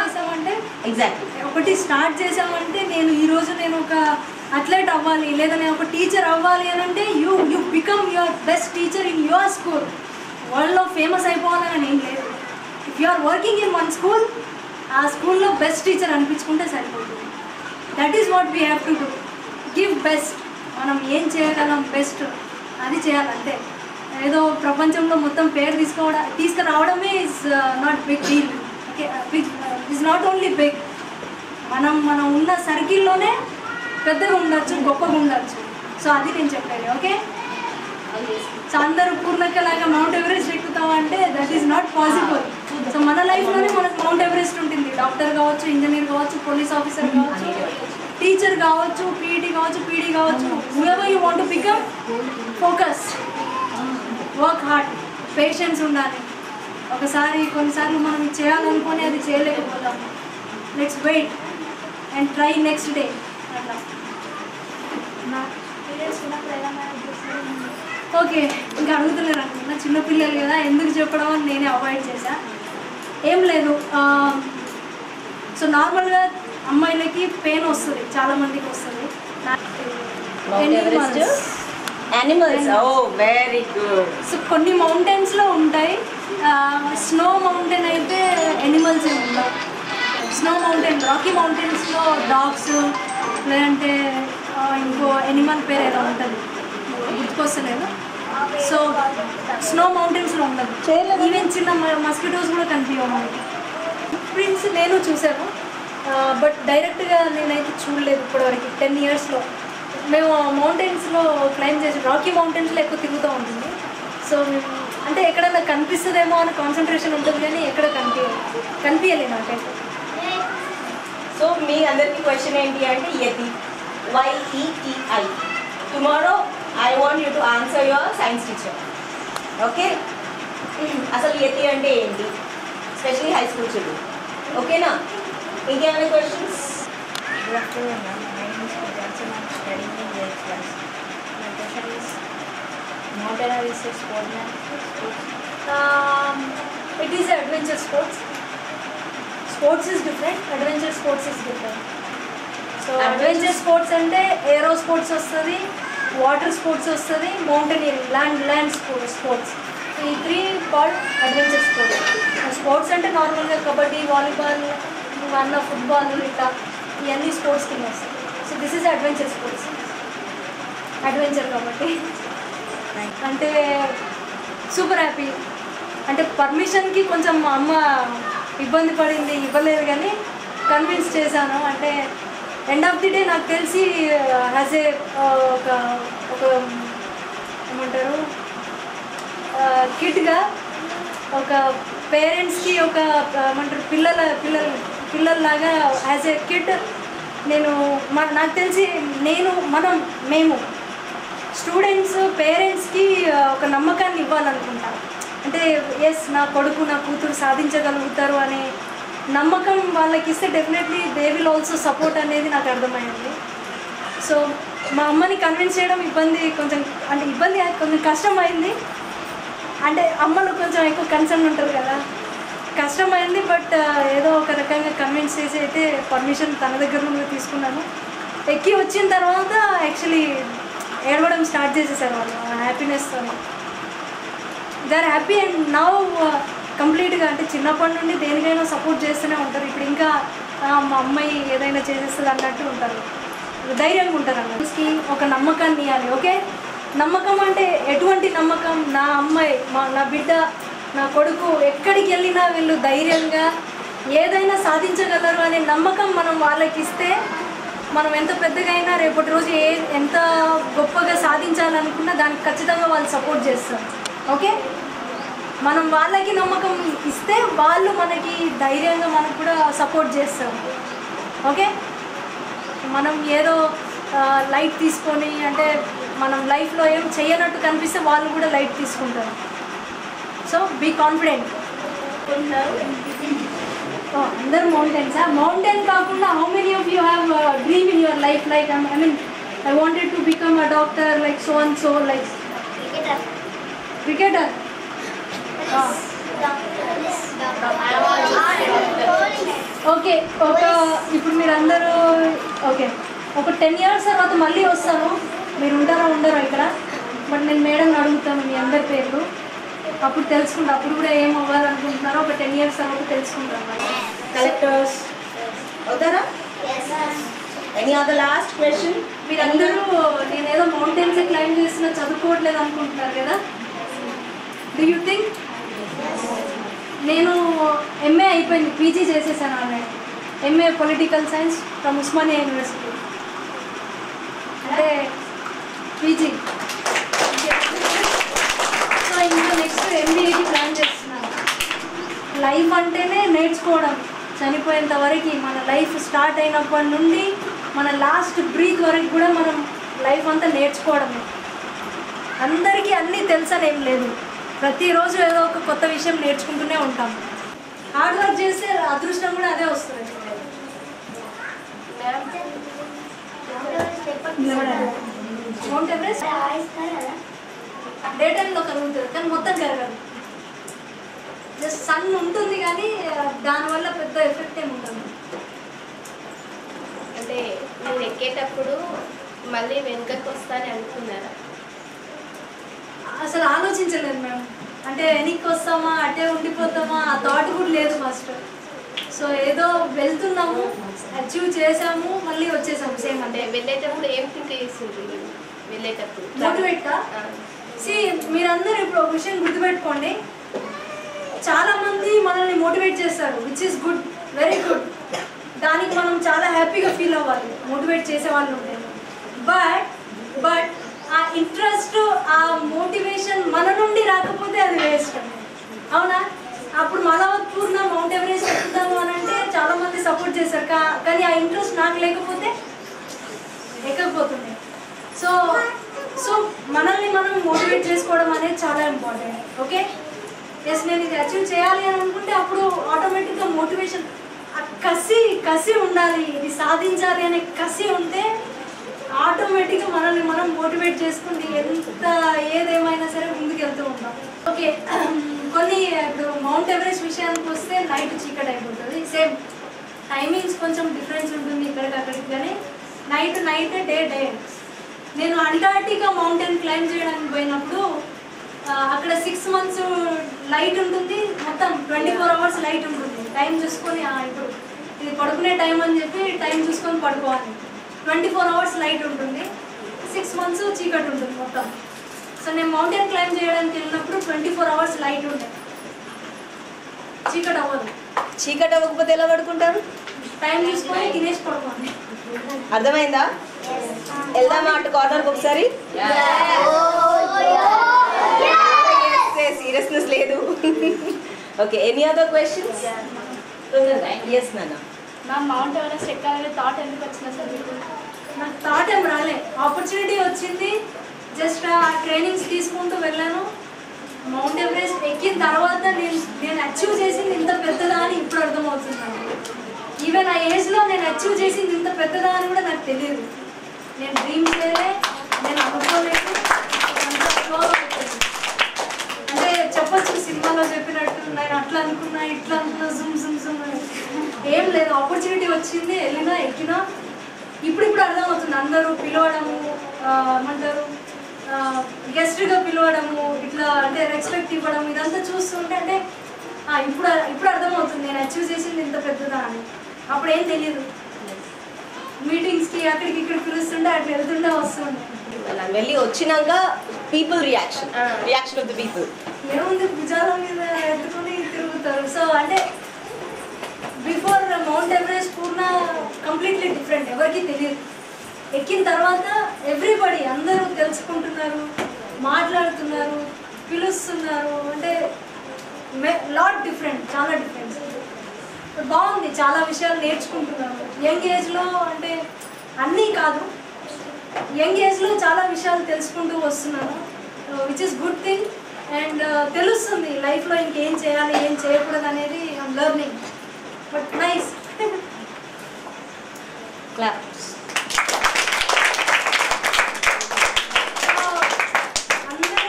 exactly ఒకటి start చేసామంటే నేను ఒక athlete అవ్వాలి, లేదా నేను ఒక టీచర్ అవ్వాలి అని అంటే you become your best teacher in your school. వరల్డ్లో ఫేమస్ అయిపోవాలని ఏం లేదు. If you are working in one school, ఆ స్కూల్లో బెస్ట్ టీచర్ అనిపించుకుంటే సరిపోతుంది. That is what we have to do. Give best. మనం ఏం చేయగలం బెస్ట్ అది చేయాలంతే. ఏదో ప్రపంచంలో మొత్తం పేరు తీసుకురావడమే is not big deal. Okay, big is not only big, మనం ఉన్న సర్కిల్లోనే పెద్దగా ఉండొచ్చు, గొప్పగా ఉండొచ్చు. సో అది నేను చెప్పేది. ఓకే, సో అందరూ పూర్ణక్కలాగా మౌంట్ ఎవరెస్ట్ ఎక్కుతామంటే that is not possible. So మన లైఫ్లోనే మనకు మౌంట్ ఎవరెస్ట్ ఉంటుంది. డాక్టర్ కావచ్చు, ఇంజనీర్ కావచ్చు, పోలీస్ ఆఫీసర్ కావచ్చు, టీచర్ కావచ్చు, పీఈటీ కావచ్చు, పీడీ కావచ్చు. Whoever you want to become, focus, work hard, patience ఉండాలి. కొన్నిసార్లు మనం చేయాలనుకొని అది చేయలేకపోతాం. Let's wait and try next day. అట్లా ఓకే, ఇంకా అడుగుతలేరు అనుకున్నా, చిన్నపిల్లలు కదా ఎందుకు చెప్పడం అని నేనే అవాయిడ్ చేశా. ఏం లేదు, సో నార్మల్గా అమ్మాయిలకి పెయిన్ వస్తుంది, చాలా మందికి వస్తుంది. యానిమల్స్, ఓ వెరీ గుడ్. సో కొన్ని మౌంటైన్స్లో ఉంటాయి. స్నో మౌంటైన్ అయితే ఎనిమల్స్ ఏమి ఉండవు. స్నో మౌంటైన్, రాకీ మౌంటైన్స్లో డాగ్స్, లేదంటే ఇంకో ఎనిమల్ పేరు ఏదో ఉంటుంది, గుర్తుకొస్తలేదు. సో స్నో మౌంటైన్స్లో ఉండదు. ఈవెన్ చిన్న మస్కిటోస్ కూడా కనిపించవు మనకి. ప్రింట్స్ నేను చూసాను, బట్ డైరెక్ట్గా నేనైతే చూడలేదు ఇప్పటివరకు. 10 yearsలో మేము మౌంటైన్స్లో క్లైంబ్ చేసి, రాకీ మౌంటైన్స్లో ఎక్కువ తిరుగుతూ ఉంటుంది. సో అంటే ఎక్కడైనా కనిపిస్తుందేమో అని కాన్సన్ట్రేషన్ ఉంటుంది, కానీ ఎక్కడ కనిపించలేదు నాకైతే. సో మీ అందరికీ క్వశ్చన్ ఏంటి అంటే యతి, YETI. Tomorrow I want you to answer your science teacher. Okay, అసలు యతి అంటే ఏంటి, స్పెషలీ హై స్కూల్ చిల్డ్రన్. ఓకేనా? ఇంకేమైనా questions? Good afternoon, ma'am. My name is Poojansi. I'm studying in 8th class. My question is, mountain is a sport, ma'am? It is adventure sports. Sports is different, adventure sports is different. So adventure sports అంటే ఏరో sports వస్తుంది, water sports వస్తుంది, mountaineering, land sports. ఈ 3 called adventure sports. Sports అంటే నార్మల్గా kabaddi, volleyball, football, ఇట్లా ఇవన్నీ sports కింద వస్తాయి. So this is adventure sports. Adventure కాబట్టి అంటే సూపర్ హ్యాపీ. అంటే పర్మిషన్కి కొంచెం మా అమ్మ ఇబ్బంది పడింది, ఇవ్వలేదు, కానీ కన్విన్స్ చేశాను. అంటే ఎండ్ ఆఫ్ ది డే నాకు తెలిసి యాజ్ ఏ ఒక ఏమంటారు కిడ్గా, ఒక పేరెంట్స్కి ఒక ఏమంటారు పిల్లల్లాగా యాజ్ ఏ కిడ్ నేను నాకు తెలిసి మేము స్టూడెంట్స్, పేరెంట్స్కి ఒక నమ్మకాన్ని ఇవ్వాలనుకుంటా. అంటే ఎస్, నా కొడుకు, నా కూతురు సాధించగలుగుతారు అనే నమ్మకం వాళ్ళకి ఇస్తే definitely they will also support అనేది నాకు అర్థమైంది. సో మా అమ్మని కన్విన్స్ చేయడం కొంచెం కష్టమైంది. అంటే అమ్మలు కొంచెం ఎక్కువ కన్సర్న్ ఉంటారు కదా, కష్టమైంది. బట్ ఏదో ఒక రకంగా కన్విన్స్ చేసి అయితే పర్మిషన్ తన దగ్గర నుండి తీసుకున్నాను. ఎక్కి వచ్చిన తర్వాత యాక్చువల్లీ ఏడవడం స్టార్ట్ చేసేసారు వాళ్ళు హ్యాపీనెస్తో. They are happy and now కంప్లీట్గా. అంటే చిన్నప్పటి నుండి దేనికైనా సపోర్ట్ చేస్తూనే ఉంటారు. ఇప్పుడు ఇంకా మా అమ్మాయి ఏదైనా చేసేస్తుంది అన్నట్టు ఉంటారు, ధైర్యంగా ఉంటారు. అన్నకి ఒక నమ్మకాన్ని ఇవ్వాలి. ఓకే, నమ్మకం అంటే ఎటువంటి నమ్మకం? నా అమ్మాయి, నా బిడ్డ, నా కొడుకు ఎక్కడికి వెళ్ళినా వీళ్ళు ధైర్యంగా ఏదైనా సాధించగలరు అనే నమ్మకం మనం వాళ్ళకి ఇస్తే, మనం ఎంత పెద్దగా అయినా రేపటి రోజు ఎంత గొప్పగా సాధించాలనుకున్నా దానికి ఖచ్చితంగా వాళ్ళు సపోర్ట్ చేస్తారు. ఓకే, మనం వాళ్ళకి నమ్మకం ఇస్తే వాళ్ళు మనకి ధైర్యంగా మనకు కూడా సపోర్ట్ చేస్తారు. ఓకే, మనం ఏదో లైట్ తీసుకొని, అంటే మనం లైఫ్లో ఏం చేయనట్టు కనిపిస్తే వాళ్ళు కూడా లైట్ తీసుకుంటారు. So be confident. అందరు మౌంటైన్సా? మౌంటైన్ కాకుండా how many of you have dream in your life? Like I mean I wanted to become a doctor, like so and so, like cricketer. Okay, ఇప్పుడు మీరందరూ ఓకే, ఒక 10 years తర్వాత మళ్ళీ వస్తాను. మీరు ఉంటారా ఉండరా ఇక్కడ? బట్ నేను మేడం అడుగుతాను మీ అందరి పేర్లు, అప్పుడు తెలుసుకుంటా. అప్పుడు కూడా ఏం అవ్వాలనుకుంటున్నారో ఒక 10 years తర్వాత తెలుసుకుంటాను. కలెక్టర్స్ అవుతారా? Any other last question? మీరందరూ నేనేదో మౌంటైన్స్ క్లైంబ్ చేస్తున్నా, చదువుకోవట్లేదు అనుకుంటున్నారు కదా? Do you think? నేను ఎంఏ అయిపోయింది, పీజీ చేసేసాను already. MA political science from Osmania university. అంటే పీజీ. సో ఇంకా నెక్స్ట్ ఎంబీఏకి ప్లాన్ చేస్తున్నాను. లైఫ్ అంటేనే నేర్చుకోవడం. చనిపోయేంత వరకు మన లైఫ్ స్టార్ట్ అయినప్పటి నుండి మన లాస్ట్ బ్రీత్ వరకు కూడా మనం లైఫ్ అంతా నేర్చుకోవడమే. అందరికీ అన్నీ తెలుసని ఏం లేదు. ప్రతిరోజు ఏదో ఒక కొత్త విషయం నేర్చుకుంటూనే ఉంటాం. హార్డ్ వర్క్ చేస్తే అదృష్టం కూడా అదే వస్తుంది. మౌంట్ ఎవరెస్ట్ డే టైంలో కలుగుతుంది కానీ మొత్తం కరగదు. జస్ట్ సన్ ఉంటుంది కానీ దానివల్ల పెద్ద ఎఫెక్ట్ ఏమి ఉంటుంది. అంటే నేను ఎక్కేటప్పుడు మళ్ళీ వెనుకకు వస్తానని అనుకున్నారా? అసలు ఆలోచించలేదు మేము. అంటే వెనక్కి వస్తామా అటే ఉండిపోతామా ఆ థాట్ కూడా లేదు ఫస్ట్. సో ఏదో వెళ్తున్నాము, అచీవ్ చేసాము, మళ్ళీ వచ్చేసాము సేమ్. అంటే వెళ్ళేటప్పుడు ఏం థింక్ చేసింది? వెళ్ళేటప్పుడు మోటివేటా? మీరందరూ ఇప్పుడు ఒక విషయం గుర్తుపెట్టుకోండి, చాలా మంది మనల్ని మోటివేట్ చేస్తారు, which is good, very good. దానికి మనం చాలా హ్యాపీగా ఫీల్ అవ్వాలి మోటివేట్ చేసే వాళ్ళు ఉంటే. బట్ ఆ ఇంట్రెస్ట్, ఆ మోటివేషన్ మన నుండి రాకపోతే అది వేస్ట్. అవునా? అప్పుడు మలవత్పూర్ణ మౌంట్ ఎవరెస్ట్ ఎక్కుతాము అని అంటే చాలా మంది సపోర్ట్ చేశారు, కానీ ఆ ఇంట్రెస్ట్ నాకు లేకపోతే ఎక్కకపోతుంది. సో మనల్ని మనం మోటివేట్ చేసుకోవడం అనేది చాలా ఇంపార్టెంట్. ఓకే, ఎస్ నేను ఇది అచీవ్ చేయాలి అని అనుకుంటే అప్పుడు ఆటోమేటిక్గా మోటివేషన్, కసి ఉండాలి, ఇది సాధించాలి అనే కసి ఉంటే ఆటోమేటిక్గా మనల్ని మనం మోటివేట్ చేసుకుని ఎంత ఏదేమైనా సరే ముందుకు వెళ్తూ ఉంటాం. ఓకే, కొన్ని ఇప్పుడు మౌంట్ ఎవరెస్ట్ విషయానికి వస్తే నైట్ చీకటి అయిపోతుంది. సేమ్ టైమింగ్స్ కొంచెం డిఫరెన్స్ ఉంటుంది ఇక్కడికి అక్కడికి, కానీ నైట్ డే. నేను అంటార్టికా మౌంటైన్ క్లైంబ్ చేయడానికి పోయినప్పుడు అక్కడ 6 months లైట్ ఉంటుంది, మొత్తం 24 hours లైట్ ఉంటుంది. టైం చూసుకొని ఇప్పుడు ఇది పడుకునే టైం అని చెప్పి టైం చూసుకొని పడుకోవాలి. 24 hours లైట్ ఉంటుంది, 6 months చీకటి ఉంటుంది మొత్తం. సో నేను మౌంటైన్ క్లైంబ్ చేయడానికి వెళ్ళినప్పుడు 24 hours లైట్ ఉంటుంది, చీకటి అవ్వదు. చీకటి అవ్వకపోతే ఎలా పడుకుంటారు? టైం చూసుకొని తినేసి పడుకోండి. అర్థమైందా? వెళ్దామా అటు కార్నర్కి ఒకసారి? సీరియస్నెస్ లేదు. Okay, any other questions? Yes నాన్న. మ్యామ్, మౌంట్ ఎవరెస్ట్ ఎక్కాలనే థాట్ ఎందుకు వచ్చింది అసలు మీకు? నాకు థాట్ ఏం రాలే, ఆపర్చునిటీ వచ్చింది. జస్ట్ ఆ ట్రైనింగ్స్ తీసుకుంటూ వెళ్ళాను. మౌంట్ ఎవరెస్ట్ ఎక్కిన తర్వాత నేను అచీవ్ చేసింది ఇంత పెద్దదా అని ఇప్పుడు అర్థమవుతున్నాను. ఈవెన్ ఆ ఏజ్లో నేను అచీవ్ చేసింది ఇంత పెద్దదా అని కూడా నాకు తెలియదు. నేను డ్రీమ్ చేయలే, నేను అనుకోలేదు. అంటే చెప్పచ్చు సినిమాలో చెప్పినట్టు నేను అట్లా అనుకున్నా ఇట్లా అనుకున్నా జుమ్ అని ఏం లేదు. ఆపర్చునిటీ వచ్చింది, వెళ్ళినా ఎక్కినా. ఇప్పుడు అర్థమవుతుంది. అందరూ పిలవడము, ఏమంటారు, గెస్ట్గా పిలవడము, ఇట్లా అంటే రెస్పెక్ట్ ఇవ్వడం, ఇదంతా చూస్తుంటే అంటే ఇప్పుడు అర్థమవుతుంది నేను అచీవ్ చేసింది ఇంత పెద్దదా అని. అప్పుడు ఏం తెలియదు. మీటింగ్స్కి అక్కడికి ఇక్కడ పిలుస్తుంటే అట్లా వెళ్తుంటే వస్తుంది. వెళ్ళి వచ్చినాక people reaction of the people ఏముంది, భుజాల మీద ఎత్తుకుని తిరుగుతారు. సో అంటే బిఫోర్ మౌంట్ ఎవరెస్ట్ పూర్ణ కంప్లీట్లీ డిఫరెంట్, ఎవరికి తెలియదు. ఎక్కిన తర్వాత ఎవ్రీబడి అందరూ తెలుసుకుంటున్నారు, మాట్లాడుతున్నారు, పిలుస్తున్నారు. అంటే లాట్ డిఫరెంట్, చాలా డిఫరెన్స్. బాగుంది, చాలా విషయాలు నేర్చుకుంటున్నాను. యంగ్ ఏజ్లో అంటే అన్నీ కాదు, యంగ్ ఏజ్లో చాలా విషయాలు తెలుసుకుంటూ వస్తున్నాను, which is good thing. And తెలుస్తుంది లైఫ్లో ఇంకేం చేయాలి ఏం చేయకూడదు అనేది ఐఎమ్ లెర్నింగ్. But nice. అందరూ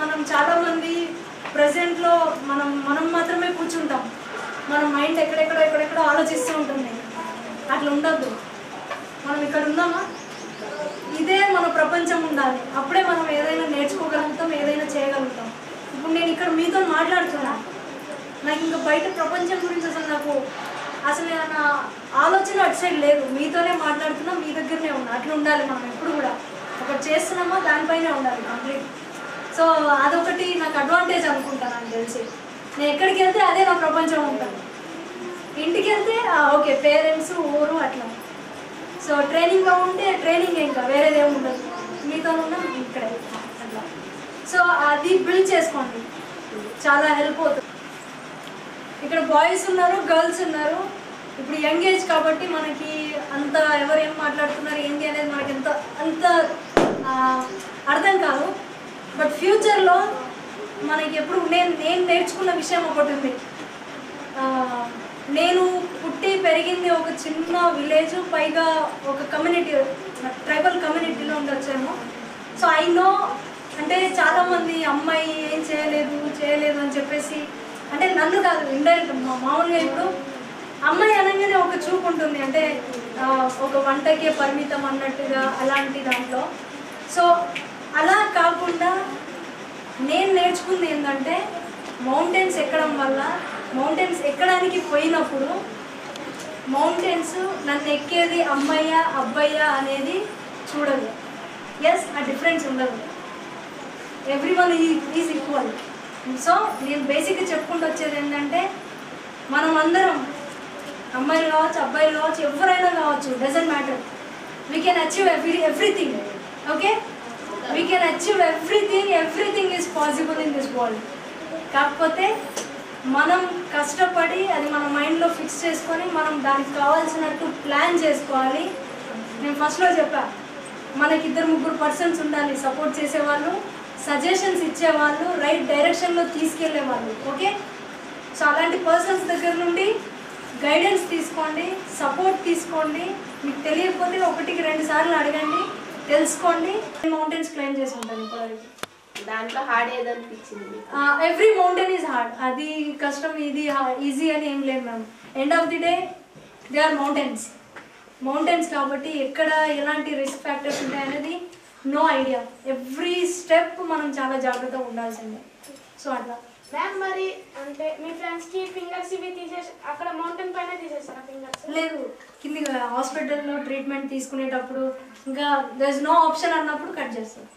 మనం చాలామంది ప్రజెంట్లో మనం మాత్రమే కూర్చుంటాం. మన మైండ్ ఎక్కడెక్కడో ఆలోచిస్తూ ఉంటుంది. అట్లా ఉండద్దు. మనం ఇక్కడ ఉన్నామా, ఇదే మన ప్రపంచం ఉండాలి. అప్పుడే మనం ఏదైనా నేర్చుకోగలుగుతాం, ఏదైనా చేయగలుగుతాం. ఇప్పుడు నేను ఇక్కడ మీతో మాట్లాడుతున్నా, నాకు ఇంకా బయట ప్రపంచం గురించి అసలు నా ఆలోచన అటు సైడ్ లేదు. మీతోనే మాట్లాడుతున్నా, మీ దగ్గరనే ఉన్నా. అట్లా ఉండాలి మనం ఎప్పుడు కూడా. ఒకటి చేస్తున్నామా దానిపైనే ఉండాలి కంప్లీట్. సో అదొకటి నాకు అడ్వాంటేజ్ అనుకుంటాను. నాకు తెలిసి నేను ఎక్కడికి వెళ్తే అదే నా ప్రపంచం ఉంటాను. ఇంటికి వెళ్తే ఓకే పేరెంట్స్ ఊరు అట్లా. సో ట్రైనింగ్లో ఉంటే ట్రైనింగ్ ఇంకా వేరేదేమి ఉండదు, మీతో ఉన్నాం ఇక్కడే అట్లా. సో అది బిల్డ్ చేసుకోండి, చాలా హెల్ప్ అవుతుంది. ఇక్కడ బాయ్స్ ఉన్నారు, గర్ల్స్ ఉన్నారు. ఇప్పుడు యంగ్ ఏజ్ కాబట్టి మనకి అంత ఎవరు ఏం మాట్లాడుతున్నారు ఏంటి అనేది మనకి అంత అర్థం కాదు. బట్ ఫ్యూచర్లో మనకి ఎప్పుడు నేను నేర్చుకున్న విషయం ఒకటి ఉంది. నేను పుట్టి పెరిగింది ఒక చిన్న విలేజ్, పైగా ఒక కమ్యూనిటీ, ట్రైబల్ కమ్యూనిటీలో ఉండొచ్చేమో. సో ఐ నో అంటే చాలామంది అమ్మాయి ఏం చేయలేదు అని చెప్పేసి, అంటే నన్ను కాదు ఇండైరెక్ట్ మామూలుగా ఇప్పుడు అమ్మాయి అనగానే ఒక చూపు ఉంటుంది, అంటే ఒక వంటకే పరిమితం అన్నట్టుగా అలాంటి దాంట్లో. సో అలా కాకుండా నేను నేర్చుకుంది ఏంటంటే మౌంటైన్స్ ఎక్కడం వల్ల, మౌంటైన్స్ ఎక్కడానికి పోయినప్పుడు మౌంటైన్స్ నన్ను ఎక్కేది అమ్మాయ్యా అబ్బాయ్యా అనేది చూడదు. ఎస్, ఆ డిఫరెన్స్ ఉండదు. Everyone is equal. సో నేను బేసిక్గా చెప్పుకుంటూ వచ్చేది ఏంటంటే మనం అందరం అమ్మాయిలు కావచ్చు అబ్బాయిలు కావచ్చు ఎవరైనా కావచ్చు, doesn't matter, we can achieve everything. Okay, we can achieve everything is possible in this world. కాకపోతే మనం కష్టపడి అది మన మైండ్లో ఫిక్స్ చేసుకొని మనం దానికి కావాల్సినట్టు ప్లాన్ చేసుకోవాలి. నేను ఫస్ట్లో చెప్పా, మనకి 2-3 పర్సన్స్ ఉండాలి, సపోర్ట్ చేసేవాళ్ళు, సజెషన్స్ ఇచ్చేవాళ్ళు, రైట్ డైరెక్షన్లో తీసుకెళ్లే వాళ్ళు. ఓకే, సో అలాంటి పర్సన్స్ దగ్గర నుండి గైడెన్స్ తీసుకోండి, సపోర్ట్ తీసుకోండి. మీకు తెలియకపోతే 1-2 సార్లు అడగండి, తెలుసుకోండి. మౌంటైన్స్ క్లైమ్ చేసి ఉంటాను ఇప్పటివరకు. దాంట్లో హార్డ్ ఏదనిపించింది? Every mountain is hard. అది కష్టం ఇది ఈజీ అని ఏం లేదు ma'am. End of the day they are mountains కాబట్టి ఎక్కడ ఎలాంటి రిస్క్ ఫ్యాక్టర్స్ ఉంటాయి అనేది నో ఐడియా. ఎవ్రీ స్టెప్ మనం చాలా జాగ్రత్తగా ఉండాల్సిందే. సో అట్లా మ్యామ్, మరి అంటే మీ ఫ్రెండ్స్కి ఫింగర్స్ ఇవి తీసేసి అక్కడ మౌంటైన్ పైన తీసేస్తారా ఫింగర్స్? లేదు, కింది హాస్పిటల్లో ట్రీట్మెంట్ తీసుకునేటప్పుడు ఇంకా దర్ ఇస్ నో ఆప్షన్ అన్నప్పుడు కట్ చేస్తారు,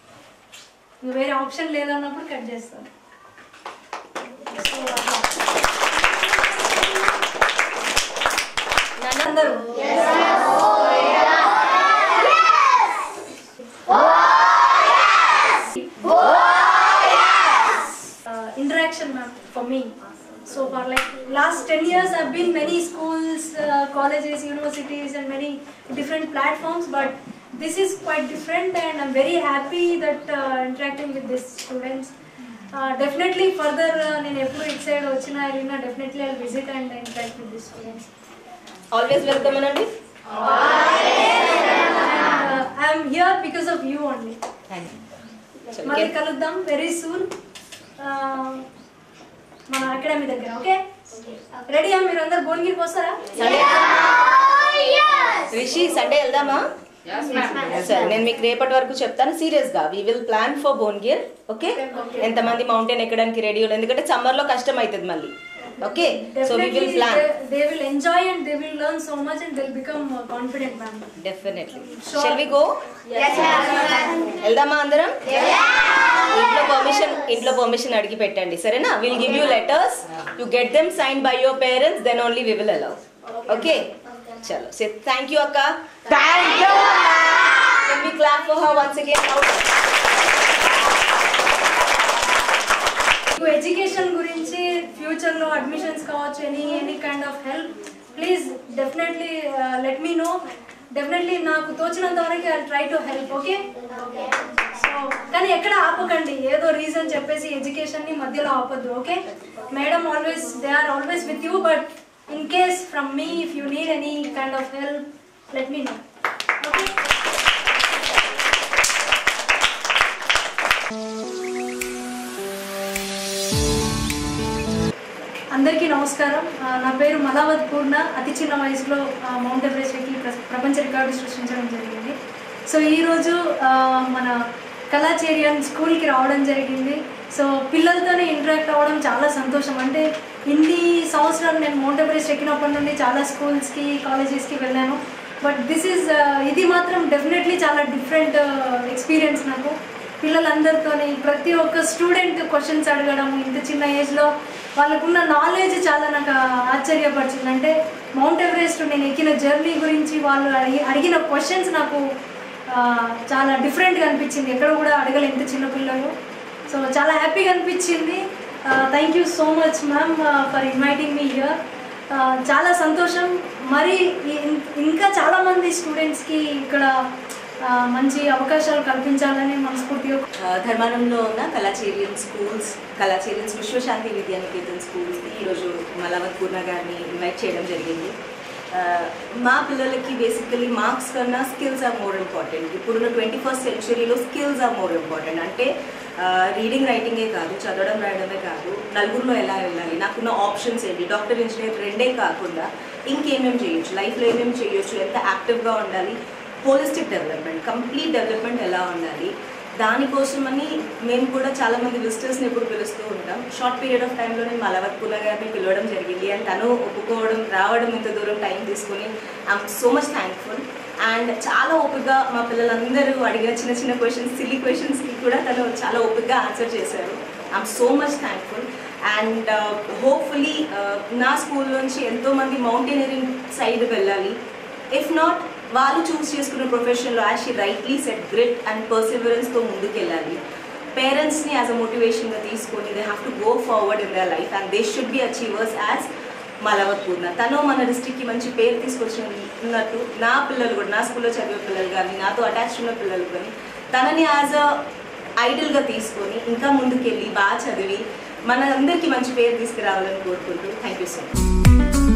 ఇంకా వేరే ఆప్షన్ లేదన్నప్పుడు కట్ చేస్తారు. సో అందరూ interaction ma'am for me. So for like last 10 years I've been many schools, colleges, universities and many different platforms, but this is quite different and I'm very happy that interacting with these students. Definitely further nenu eppudu it side vachina elina definitely I'll visit and interact with these students. Always welcome anandi. I am here because of you only. Thank you. మళ్ళీ కలుద్దాం very soon మన academy దగ్గర. Okay, రెడీయా? మీరు అందరు భువనగిరికి వస్తారా? Rishi, Sunday వెళ్దామా? సరే, నేను మీకు రేపటి వరకు చెప్తాను సీరియస్గా. We will plan for Bhuvanagir. Okay, ఎంతమంది మౌంటైన్ ఎక్కడానికి రెడీ ఉన్నారు, ఎందుకంటే సమ్మర్లో కష్టం అవుతుంది మళ్ళీ. Okay, so we will plan. They will enjoy and they will learn so much and they'll become confident, ma'am. Definitely. Shall we go? Yes, ma'am. వెళ్దామా అందరం? ఇంట్లో పర్మిషన్ అడిగి పెట్టండి, సరేనా? Will give you letters, you get them sign by your parents, then only we will allow. Okay, చలో. Say thank you అక్క. Thank you. Can we clap for her once again? Education గురించి ఫ్యూచర్లో admissions కావచ్చు, any kind of help please definitely let me know. Definitely నాకు తోచినంత వరకు I try to help. Okay, so కానీ ఎక్కడ ఆపకండి, ఏదో రీజన్ చెప్పేసి ఎడ్యుకేషన్ని మధ్యలో ఆపొద్దు. Okay madam, always they are always with you, but in case from me if you need any kind of help let me know. Okay, అందరికీ నమస్కారం. నా పేరు మలావత్ పూర్ణ. అతి చిన్న వయసులో మౌంట్ ఎవరెస్ట్ ఎక్కి ప్రపంచ రికార్డు సృష్టించడం జరిగింది. సో ఈరోజు మన కళాచేరియన్ స్కూల్కి రావడం జరిగింది. సో పిల్లలతోనే ఇంటరాక్ట్ అవ్వడం చాలా సంతోషం. అంటే ఇన్ని సంవత్సరాలు నేను మౌంట్ ఎవరెస్ట్ ఎక్కినప్పటి నుండి చాలా స్కూల్స్కి కాలేజెస్కి వెళ్ళాను, బట్ ఇది మాత్రం డెఫినెట్లీ చాలా డిఫరెంట్ ఎక్స్పీరియన్స్ నాకు. పిల్లలందరితోని ప్రతి ఒక్క స్టూడెంట్ క్వశ్చన్స్ అడగడం ఇంత చిన్న ఏజ్లో వాళ్ళకున్న నాలెడ్జ్ చాలా నాకు ఆశ్చర్యపరిచింది. అంటే మౌంట్ ఎవరెస్ట్ నేను ఎక్కిన జర్నీ గురించి వాళ్ళు అడిగిన క్వశ్చన్స్ నాకు చాలా డిఫరెంట్గా అనిపించింది. ఎక్కడ కూడా అడగలే ఇంత చిన్న పిల్లలు. సో చాలా హ్యాపీగా అనిపించింది. Thank you so much ma'am for inviting me here. చాలా సంతోషం. మరి ఇంకా చాలామంది స్టూడెంట్స్కి ఇక్కడ మంచి అవకాశాలు కల్పించాలని మనస్ఫూర్తిగా ధర్మానంలో ఉన్న కళాచేరియన్స్ విశ్వశాంతి విద్యానికేతన్ స్కూల్స్కి ఈరోజు మలవత్ పూర్ణ గారిని ఇన్వైట్ చేయడం జరిగింది. మా పిల్లలకి బేసికలీ మార్క్స్ కన్నా స్కిల్స్ ఆర్ మోర్ ఇంపార్టెంట్. ఇప్పుడున్న 21st సెంచరీలో స్కిల్స్ ఆర్ మోర్ ఇంపార్టెంట్. అంటే రీడింగ్ రైటింగే కాదు, చదవడం రాయడమే కాదు, నలుగురిలో ఎలా వెళ్ళాలి, నాకున్న ఆప్షన్స్ ఏంటి, డాక్టర్ ఇంజనీర్ రెండే కాకుండా ఇంకేమేమి చేయొచ్చు, లైఫ్లో ఏమేమి చేయొచ్చు, ఎంత యాక్టివ్గా ఉండాలి, హోలిస్టిక్ డెవలప్మెంట్, కంప్లీట్ డెవలప్మెంట్ ఎలా ఉండాలి, దానికోసమని మేము కూడా చాలామంది విజిటర్స్ని ఎప్పుడు పిలుస్తూ ఉంటాం. షార్ట్ పీరియడ్ ఆఫ్ టైంలో నేను మలవత్ పూర్ణ గారిని పిలవడం జరిగింది. అండ్ తను ఒప్పుకోవడం, రావడం, ఇంత దూరం టైం తీసుకొని I'm so much thankful. And చాలా ఓపికగా మా పిల్లలందరూ అడిగిన చిన్న చిన్న క్వశ్చన్స్, సిల్లీ క్వశ్చన్స్కి కూడా తను చాలా ఓపికగా ఆన్సర్ చేశారు. I'm so much thankful. And hopefully నా స్కూల్ నుంచి ఎంతోమంది మౌంటైనరింగ్ సైడ్ వెళ్ళాలి. ఇఫ్ నాట్ వాళ్ళు చూస్ చేసుకున్న ప్రొఫెషన్లో as she rightly set grit and పర్సివరెన్స్తో ముందుకెళ్ళాలి. పేరెంట్స్ని యాజ్ అ మోటివేషన్గా తీసుకొని they have to go forward in their life and they should be achievers as Malavath Purna. తను మన డిస్ట్రిక్ట్కి మంచి పేరు తీసుకొచ్చినట్టు నా పిల్లలు కూడా, నా స్కూల్లో చదివే పిల్లలు కానీ, నాతో అటాచ్ ఉన్న పిల్లలు కానీ తనని యాజ్ అ ఐడల్గా తీసుకొని ఇంకా ముందుకెళ్ళి బాగా చదివి మన అందరికీ మంచి పేరు తీసుకురావాలని కోరుకుంటూ థ్యాంక్ యూ సో మచ్.